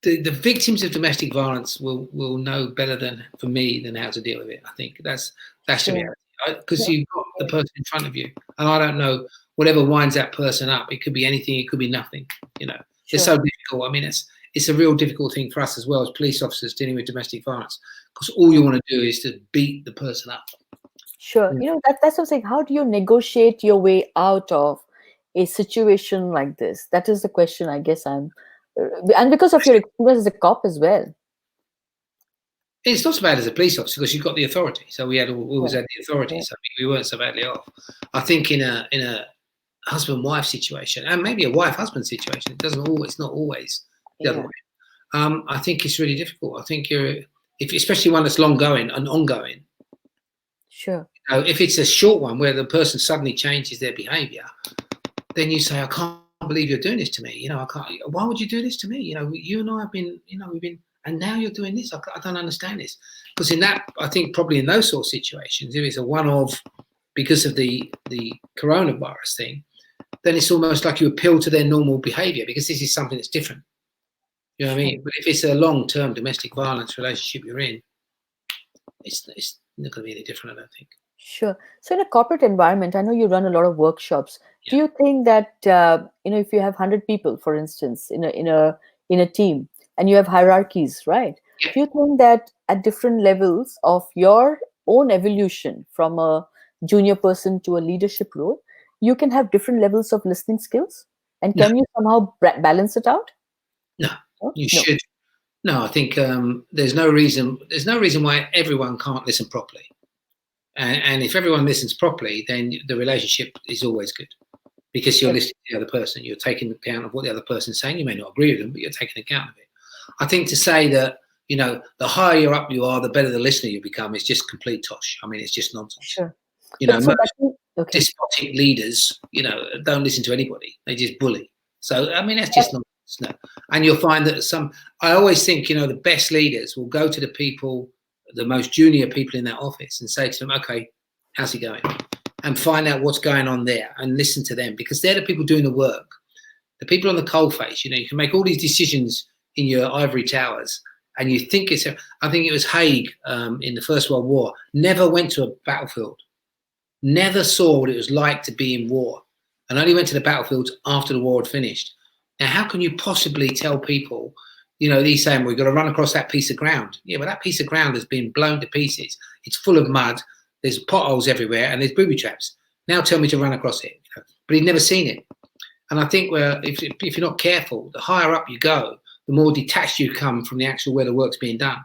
The victims of domestic violence will know better than for me than how to deal with it. I think that's the Sure. reality because Yeah, you've got the person in front of you, and I don't know whatever winds that person up. It could be anything. It could be nothing. You know, it's sure. so difficult. I mean, it's a real difficult thing for us as well as police officers dealing with domestic violence because all you want to do is to beat the person up. Sure. Yeah. You know, that's what I'm saying. How do you negotiate your way out of a situation like this? That is the question, I guess and because of your experience as a cop as well. It's not so bad as a police officer because you've got the authority. So we always Yeah, had the authority. yeah, So we weren't so badly off. I think in a husband-wife situation and maybe a wife-husband situation, it's not always the other yeah, way. I think it's really difficult. I think especially one that's long going and ongoing. sure. You know, if it's a short one where the person suddenly changes their behaviour, then you say, "I can't believe you're doing this to me." You know, I can't. Why would you do this to me? You know, you and I have been. You know, we've been, and now you're doing this. I don't understand this. Because in that, I think probably in those sort of situations, if it's a one-off because of the coronavirus thing, then it's almost like you appeal to their normal behaviour because this is something that's different. You know what I Sure. mean? But if it's a long-term domestic violence relationship you're in, it's not going to be any different, I don't think. Sure. So in a corporate environment, I know you run a lot of workshops. Do Yeah. you think that if you have 100 people, for instance, in a team, and you have hierarchies, right? Yeah. Do you think that at different levels of your own evolution, from a junior person to a leadership role, you can have different levels of listening skills? And No, can you somehow balance it out? no, No. you No. should. No, I think there's no reason. There's no reason why everyone can't listen properly. And if everyone listens properly, then the relationship is always good because you're listening to the other person. You're taking account of what the other person's saying. You may not agree with them, but you're taking account of it. I think to say that, you know, the higher up you are, the better the listener you become is just complete tosh. I mean, it's just nonsense. Sure. You know, But so most okay. despotic leaders, you know, don't listen to anybody. They just bully. So, I mean, that's just nonsense. No. And you'll find that I always think, you know, the best leaders will go to the people, the most junior people in that office and say to them, okay, how's it going? And find out what's going on there and listen to them because they're the people doing the work. The people on the coalface, you know, you can make all these decisions in your ivory towers and you think I think it was Haig in the First World War, never went to a battlefield, never saw what it was like to be in war and only went to the battlefields after the war had finished. Now, how can you possibly tell people, you know, he's saying we've got to run across that piece of ground. Yeah, but that piece of ground has been blown to pieces. It's full of mud. There's potholes everywhere and there's booby traps. Now tell me to run across it. You know? But he'd never seen it. And I think if you're not careful, the higher up you go, the more detached you come from the actual where the work's being done.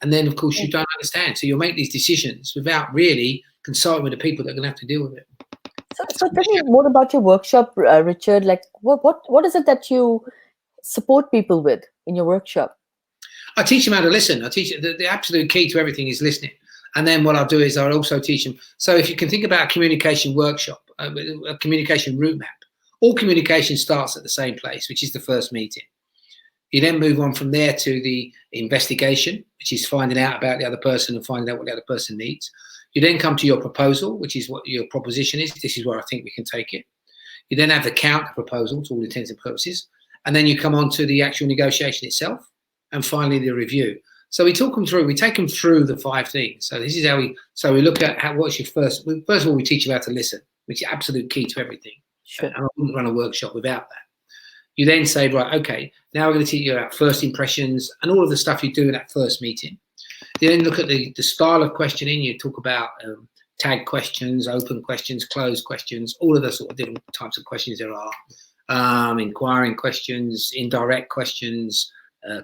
And then, of course, you don't understand. So you'll make these decisions without really consulting with the people that are going to have to deal with it. So tell me more about your workshop, Richard. Like, what is it that you support people with in your workshop? I teach them how to listen. I teach the absolute key to everything is listening. And then what I'll do is I'll also teach them. So if you can think about a communication workshop, a communication route map, all communication starts at the same place, which is the first meeting. You then move on from there to the investigation, which is finding out about the other person and finding out what the other person needs. You then come to your proposal, which is what your proposition is. This is where I think we can take it. You then have the counter proposal to all intents and purposes. And then you come on to the actual negotiation itself. And finally, the review. So we talk them through, we take them through the 5 things. So this is how we look at what's your first of all, we teach you how to listen, which is absolute key to everything. Sure. And I wouldn't run a workshop without that. You then say, right, okay, now we're going to teach you about first impressions and all of the stuff you do in that first meeting. You then look at the style of questioning. You talk about tag questions, open questions, closed questions, all of the sort of different types of questions there are. Inquiring questions, indirect questions,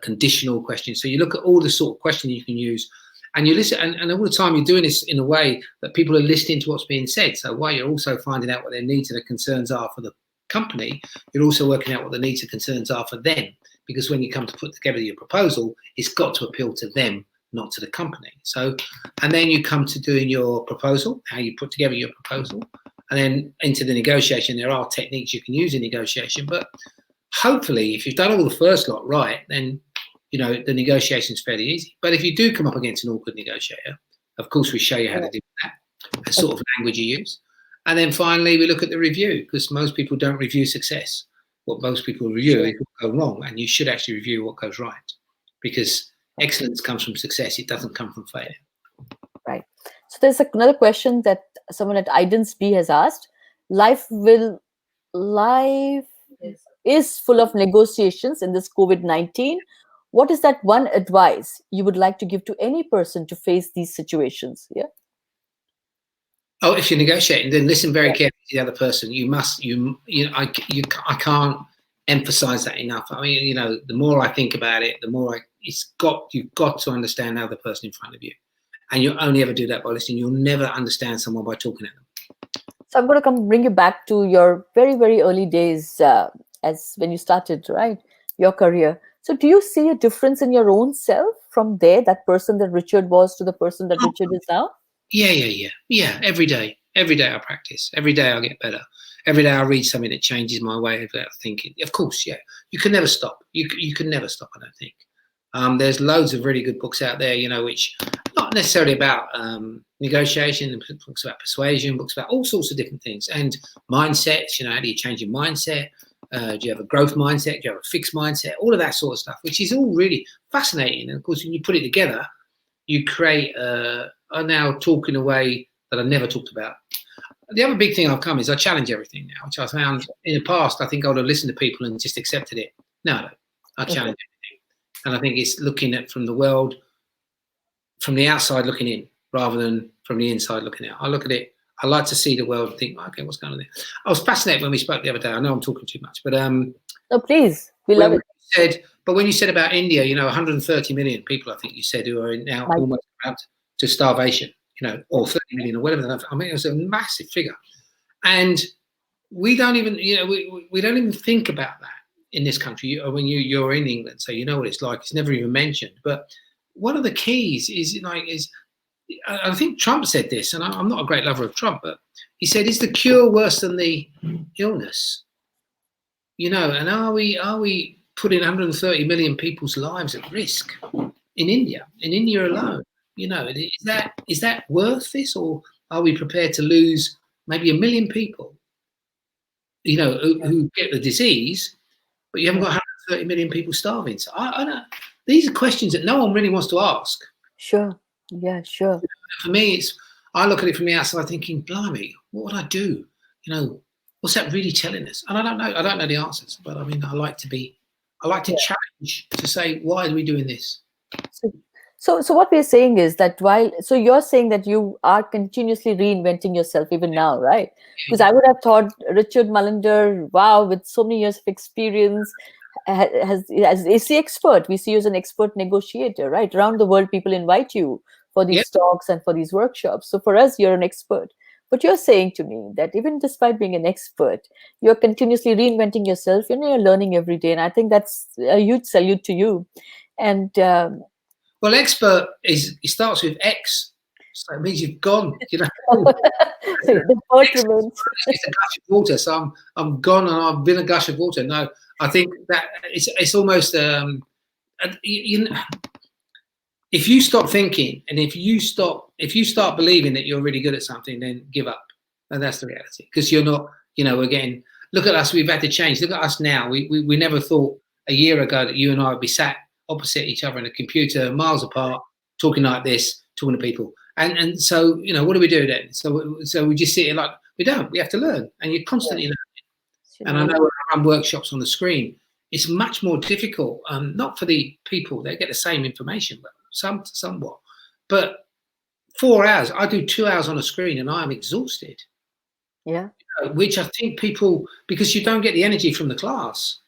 conditional questions. So you look at all the sort of questions you can use, and you listen, and all the time you're doing this in a way that people are listening to what's being said. So while you're also finding out what their needs and their concerns are for the company, you're also working out what the needs and concerns are for them, because when you come to put together your proposal, it's got to appeal to them, not to the company. So, and then you come to doing your proposal, how you put together your proposal, and then into the negotiation. There are techniques you can use in negotiation, but hopefully if you've done all the first lot right, then you know the negotiation is fairly easy. But if you do come up against an awkward negotiator, of course we show you how to do that, the sort of language you use. And then finally we look at the review, because most people don't review success. What most people review is what goes wrong, and you should actually review what goes right, because excellence comes from success, it doesn't come from failure. Right. So there's another question that someone at Idens B has asked. Life is full of negotiations in this COVID-19. What is that one advice you would like to give to any person to face these situations? Yeah. Oh, if you're negotiating, then listen very carefully to the other person. I can't emphasize that enough. I mean, you know, the more I think about it, the more you've got to understand the other person in front of you. And you'll only ever do that by listening. You'll never understand someone by talking at them. So I'm going to bring you back to your very, very early days as when you started, right, your career. So do you see a difference in your own self from there, that person that Richard was to the person that Richard is now? Yeah. Every day I practice. Every day I get better. Every day I read something that changes my way of thinking. Of course, yeah. You can never stop. You can never stop, I don't think. There's loads of really good books out there, you know, which not necessarily about negotiation, books about persuasion, books about all sorts of different things, and mindsets. You know, how do you change your mindset? Do you have a growth mindset? Do you have a fixed mindset? All of that sort of stuff, which is all really fascinating. And of course, when you put it together, you create I now talk in a way that I never talked about. The other big thing I've come is I challenge everything now, which I found in the past, I think I would have listened to people and just accepted it. No, I challenge everything. And I think it's looking at from the world, from the outside looking in, rather than from the inside looking out. I look at it, I like to see the world and think, okay, what's going on there? I was fascinated when we spoke the other day. I know I'm talking too much, but no, please, we love it. But when you said about India, you know, 130 million people, I think you said, who are now almost out to starvation, you know, or 30 million or whatever. I mean, it was a massive figure. And we don't even, you know, we don't even think about that in this country. When you're in England, so you know what it's like. It's never even mentioned. But one of the keys is I think Trump said this, and I'm not a great lover of Trump, but he said, is the cure worse than the illness? You know, and are we putting 130 million people's lives at risk in India alone? You know, is that worth this, or are we prepared to lose maybe 1 million people, you know, who get the disease, but you haven't got 130 million people starving? So I don't. These are questions that no one really wants to ask. Sure. Yeah, sure. For me, I look at it from the outside thinking, blimey, what would I do? You know, what's that really telling us? And I don't know the answers, but I mean, I like to challenge, to say, why are we doing this? So what we're saying is that so you're saying that you are continuously reinventing yourself even now, right? Because I would have thought Richard Mullender, wow, with so many years of experience, as AC expert, we see you as an expert negotiator, right? Around the world, people invite you for these talks and for these workshops. So for us, you're an expert. But you're saying to me that even despite being an expert, you're continuously reinventing yourself. You know, you're learning every day. And I think that's a huge salute to you. And well, expert it starts with X, so it means you've gone. You know, the word remains. It's a gush of water, so I'm gone and I've been a gush of water. No, I think that it's almost you know, if you stop thinking and if you start believing that you're really good at something, then give up, and that's the reality, because you're not. You know, again, look at us, we've had to change. Look at us now. We never thought a year ago that you and I would be sat opposite each other in a computer, miles apart, talking like this, talking to people. And so, you know, what do we do then? So we just sit here like, we don't. We have to learn, and you're constantly learning. And I know when I run workshops on the screen, it's much more difficult. Not for the people; they get the same information, but somewhat. But 4 hours, I do 2 hours on a screen, and I am exhausted. Yeah. Which I think people, because you don't get the energy from the class.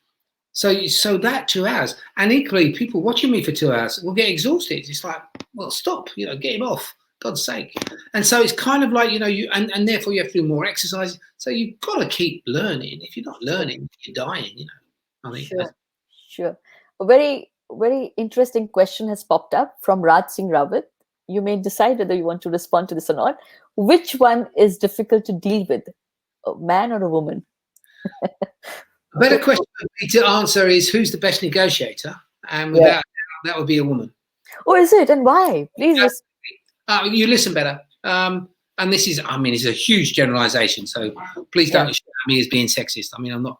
So that 2 hours, and equally people watching me for 2 hours will get exhausted. It's like, well, stop, you know, get him off, God's sake. And so it's kind of like, you know, and therefore you have to do more exercise. So you've got to keep learning. If you're not learning, you're dying, you know. I mean, Sure. A very, very interesting question has popped up from Raj Singh Rawat. You may decide whether you want to respond to this or not. Which one is difficult to deal with, a man or a woman? A better question to answer is, who's the best negotiator? And without doubt, that would be a woman. Oh, is it? And why? Please. You listen better. And this is, I mean, it's a huge generalization. So please don't shout at me as being sexist. I mean, I'm not.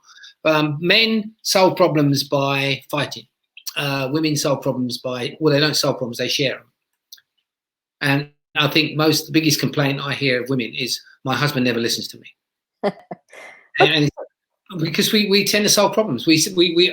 Men solve problems by fighting. Women solve problems by, well, they don't solve problems, they share them. And I think the biggest complaint I hear of women is, my husband never listens to me. and it's, because we tend to solve problems. We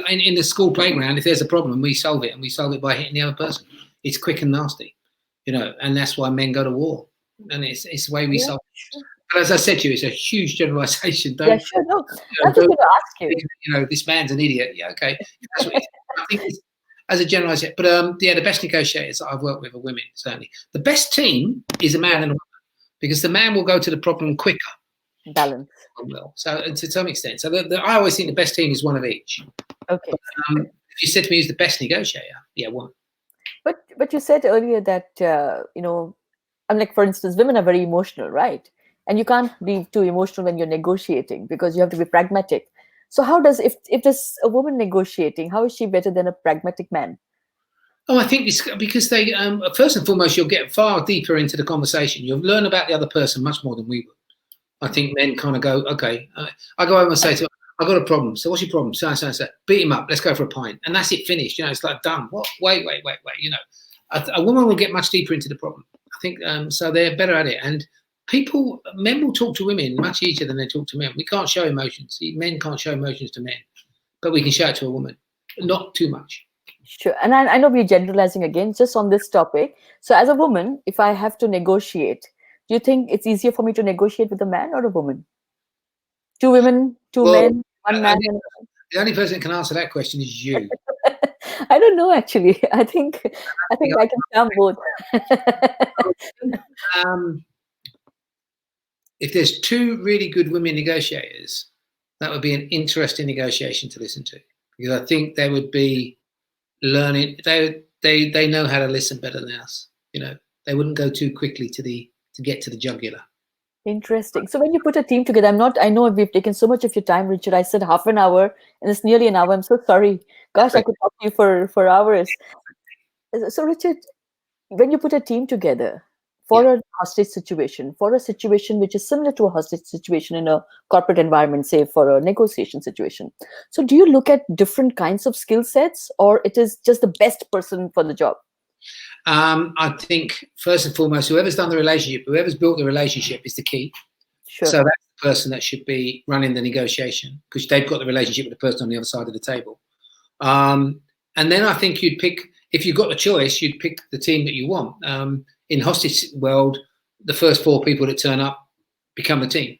in the school playground, if there's a problem, we solve it, and we solve it by hitting the other person. It's quick and nasty, you know, and that's why men go to war. And it's the way we solve it. But as I said to you, it's a huge generalization. No. I'm just going to ask you. You know, this man's an idiot. Yeah, okay. That's what I think it's, as a generalization. But the best negotiators that I've worked with are women, certainly. The best team is a man and a woman, because the man will go to the problem quicker. Balance. So to some extent. So I always think the best team is one of each. Okay. But, if you said to me who's the best negotiator, yeah, one. But you said earlier that, you know, like, for instance, women are very emotional, right? And you can't be too emotional when you're negotiating, because you have to be pragmatic. So how does, if there's a woman negotiating, how is she better than a pragmatic man? Oh, I think it's because they, first and foremost, you'll get far deeper into the conversation. You'll learn about the other person much more than we would. I think men kind of go, okay, I go over and say to him, I've got a problem. So what's your problem? So, beat him up. Let's go for a pint. And that's it, finished. You know, it's like done. What? Wait. You know, a woman will get much deeper into the problem. I think so they're better at it. And men will talk to women much easier than they talk to men. We can't show emotions. Men can't show emotions to men, but we can show it to a woman. Not too much. Sure. And I know we're generalizing again, just on this topic. So as a woman, if I have to negotiate, do you think it's easier for me to negotiate with a man or a woman? Two women, two men, one man. The only person that can answer that question is you. I don't know, actually. I think I can come both. If there's two really good women negotiators, that would be an interesting negotiation to listen to, because I think they would be learning. They know how to listen better than us. You know, they wouldn't go too quickly to get to the jugular. Interesting. So when you put a team together, I know we've taken so much of your time, Richard. I said half an hour, and it's nearly an hour. I'm so sorry. Gosh, I could talk to you for hours. So Richard, when you put a team together for a hostage situation, for a situation which is similar to a hostage situation in a corporate environment, say for a negotiation situation, so do you look at different kinds of skill sets, or it is just the best person for the job? I think first and foremost, whoever's done the relationship, whoever's built the relationship is the key. Sure. So that's the person that should be running the negotiation, because they've got the relationship with the person on the other side of the table. And then I think you'd pick, if you've got the choice, you'd pick the team that you want. In hostage world, the first 4 people that turn up become the team.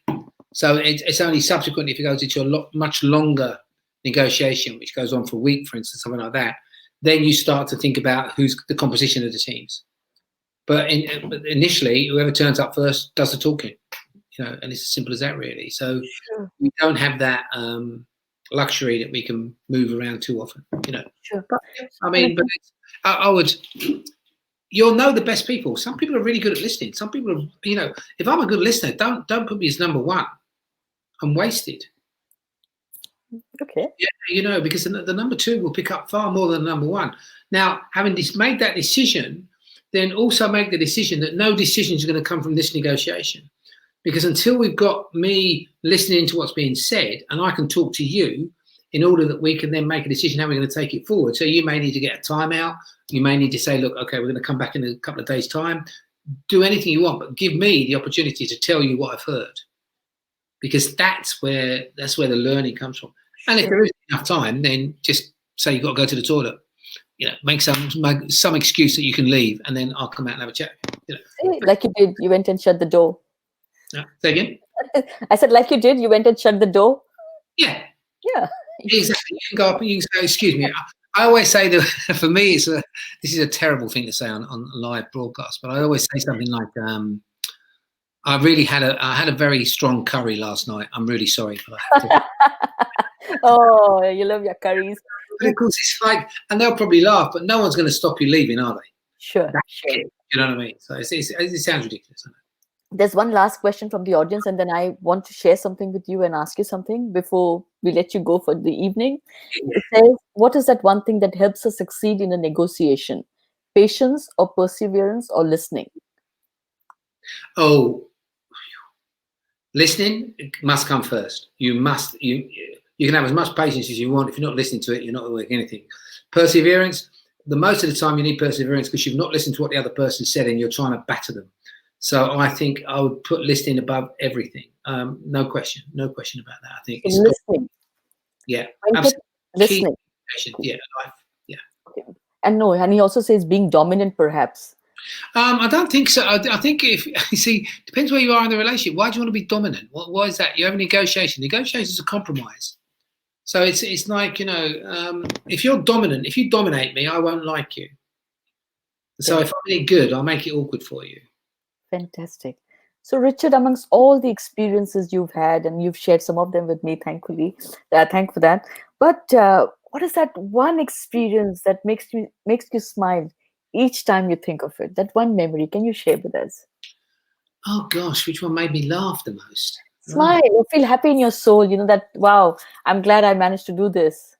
So it's only subsequently, if it goes into a much longer negotiation, which goes on for a week, for instance, something like that, then you start to think about who's the composition of the teams. But initially, whoever turns up first does the talking, you know, and it's as simple as that, really. So we don't have that luxury that we can move around too often, you know. Sure. But, I mean, but I would, you'll know the best people. Some people are really good at listening. Some people are, you know, if I'm a good listener, don't put me as number 1. I'm wasted. Okay. Yeah, you know, because the number 2 will pick up far more than the number 1. Now, having made that decision, then also make the decision that no decision is going to come from this negotiation. Because until we've got me listening to what's being said, and I can talk to you in order that we can then make a decision how we're going to take it forward. So you may need to get a timeout. You may need to say, look, okay, we're going to come back in a couple of days' time. Do anything you want, but give me the opportunity to tell you what I've heard. Because that's where the learning comes from. And if there isn't enough time, then just say you've got to go to the toilet. Make some excuse that you can leave, and then I'll come out and have a chat. Like you did, you went and shut the door. Say again? I said, like you did, you went and shut the door. Yeah. Yeah. Exactly. You can go up and you can say, excuse me. I always say that for me, this is a terrible thing to say on live broadcast, but I always say something like, I had a very strong curry last night. I'm really sorry for that. Oh, you love your curries. But of course, it's like, and they'll probably laugh, but no one's going to stop you leaving, are they? Sure. You know what I mean? So it sounds ridiculous, doesn't it? There's one last question from the audience, and then I want to share something with you and ask you something before we let you go for the evening. It says, what is that one thing that helps us succeed in a negotiation? Patience or perseverance or listening? Oh, listening must come first. You can have as much patience as you want. If you're not listening to it, you're not going to work anything. Perseverance, most of the time you need perseverance because you've not listened to what the other person said and you're trying to batter them. So I think I would put listening above everything. No question about that. I think it's listening. Listening. Yeah. Okay. And he also says being dominant, perhaps. I don't think so. I think if you see, depends where you are in the relationship. Why do you want to be dominant? Why is that? You have a negotiation. Negotiation is a compromise. So it's like, if you're dominant, if you dominate me, I won't like you. So if I'm any good, I'll make it awkward for you. Fantastic. So Richard, amongst all the experiences you've had, and you've shared some of them with me, thankfully, thank for that. But what is that one experience that makes you smile each time you think of it? That one memory, can you share with us? Oh gosh, which one made me laugh the most? Smile, you feel happy in your soul, that, wow, I'm glad I managed to do this.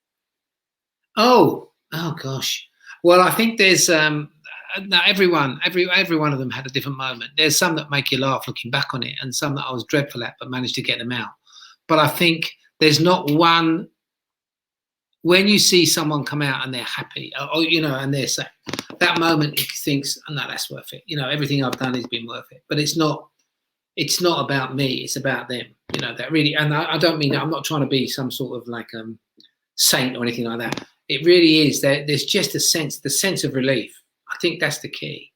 Oh gosh. Well, I think there's every one of them had a different moment. There's some that make you laugh looking back on it, and some that I was dreadful at but managed to get them out. But I think there's not one. When you see someone come out and they're happy, and they're saying that moment, it thinks, oh, no, that's worth it. Everything I've done has been worth it. But it's not about me. It's about them. That really, and I don't mean that. I'm not trying to be some sort of like saint or anything like that. It really is. There's just the sense of relief. I think that's the key.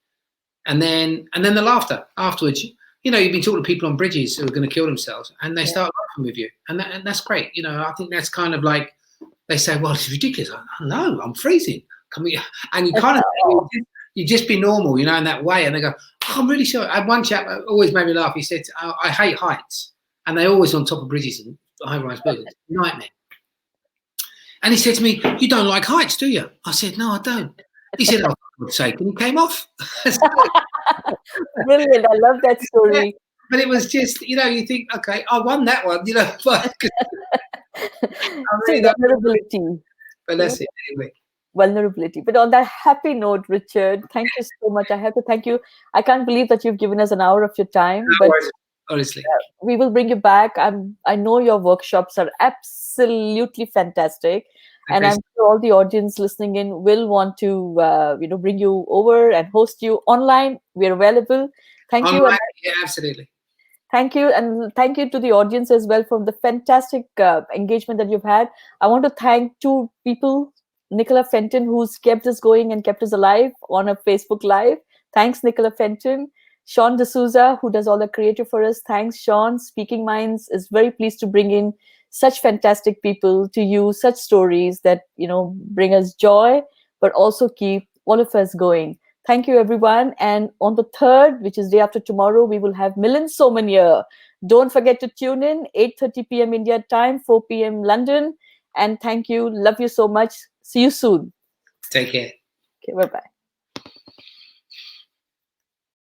And then the laughter afterwards. You've been talking to people on bridges who are going to kill themselves, and they start laughing with you, and that's great. I think that's kind of like they say, "Well, it's ridiculous." I know, I'm freezing. And you kind of you just be normal, in that way, and they go, oh, "I'm really sure." I had one chap always made me laugh. He said, "I hate heights, and they're always on top of bridges and high-rise buildings. Nightmare." And he said to me, "You don't like heights, do you?" I said, "No, I don't." He said, "Oh, for God's sake," and he came off. Brilliant. I love that story. Yeah, but it was just, you think, okay, I won that one, but vulnerability. But that's it anyway. Vulnerability. But on that happy note, Richard, thank you so much. I have to thank you. I can't believe that you've given us an hour of your time. No but worries, honestly, we will bring you back. I know your workshops are absolutely fantastic. And I'm sure all the audience listening in will want to, bring you over and host you online. We're available. Thank you. Yeah, absolutely. Thank you. And thank you to the audience as well for the fantastic engagement that you've had. I want to thank two people, Nicola Fenton, who's kept us going and kept us alive on a Facebook Live. Thanks, Nicola Fenton. Sean D'Souza, who does all the creative for us. Thanks, Sean. Speaking Minds is very pleased to bring in such fantastic people to you, such stories that, bring us joy, but also keep all of us going. Thank you, everyone. And on the 3rd, which is day after tomorrow, we will have Milind Soman here. Don't forget to tune in, 8:30 p.m. India time, 4 p.m. London. And thank you. Love you so much. See you soon. Take care. Okay, bye-bye.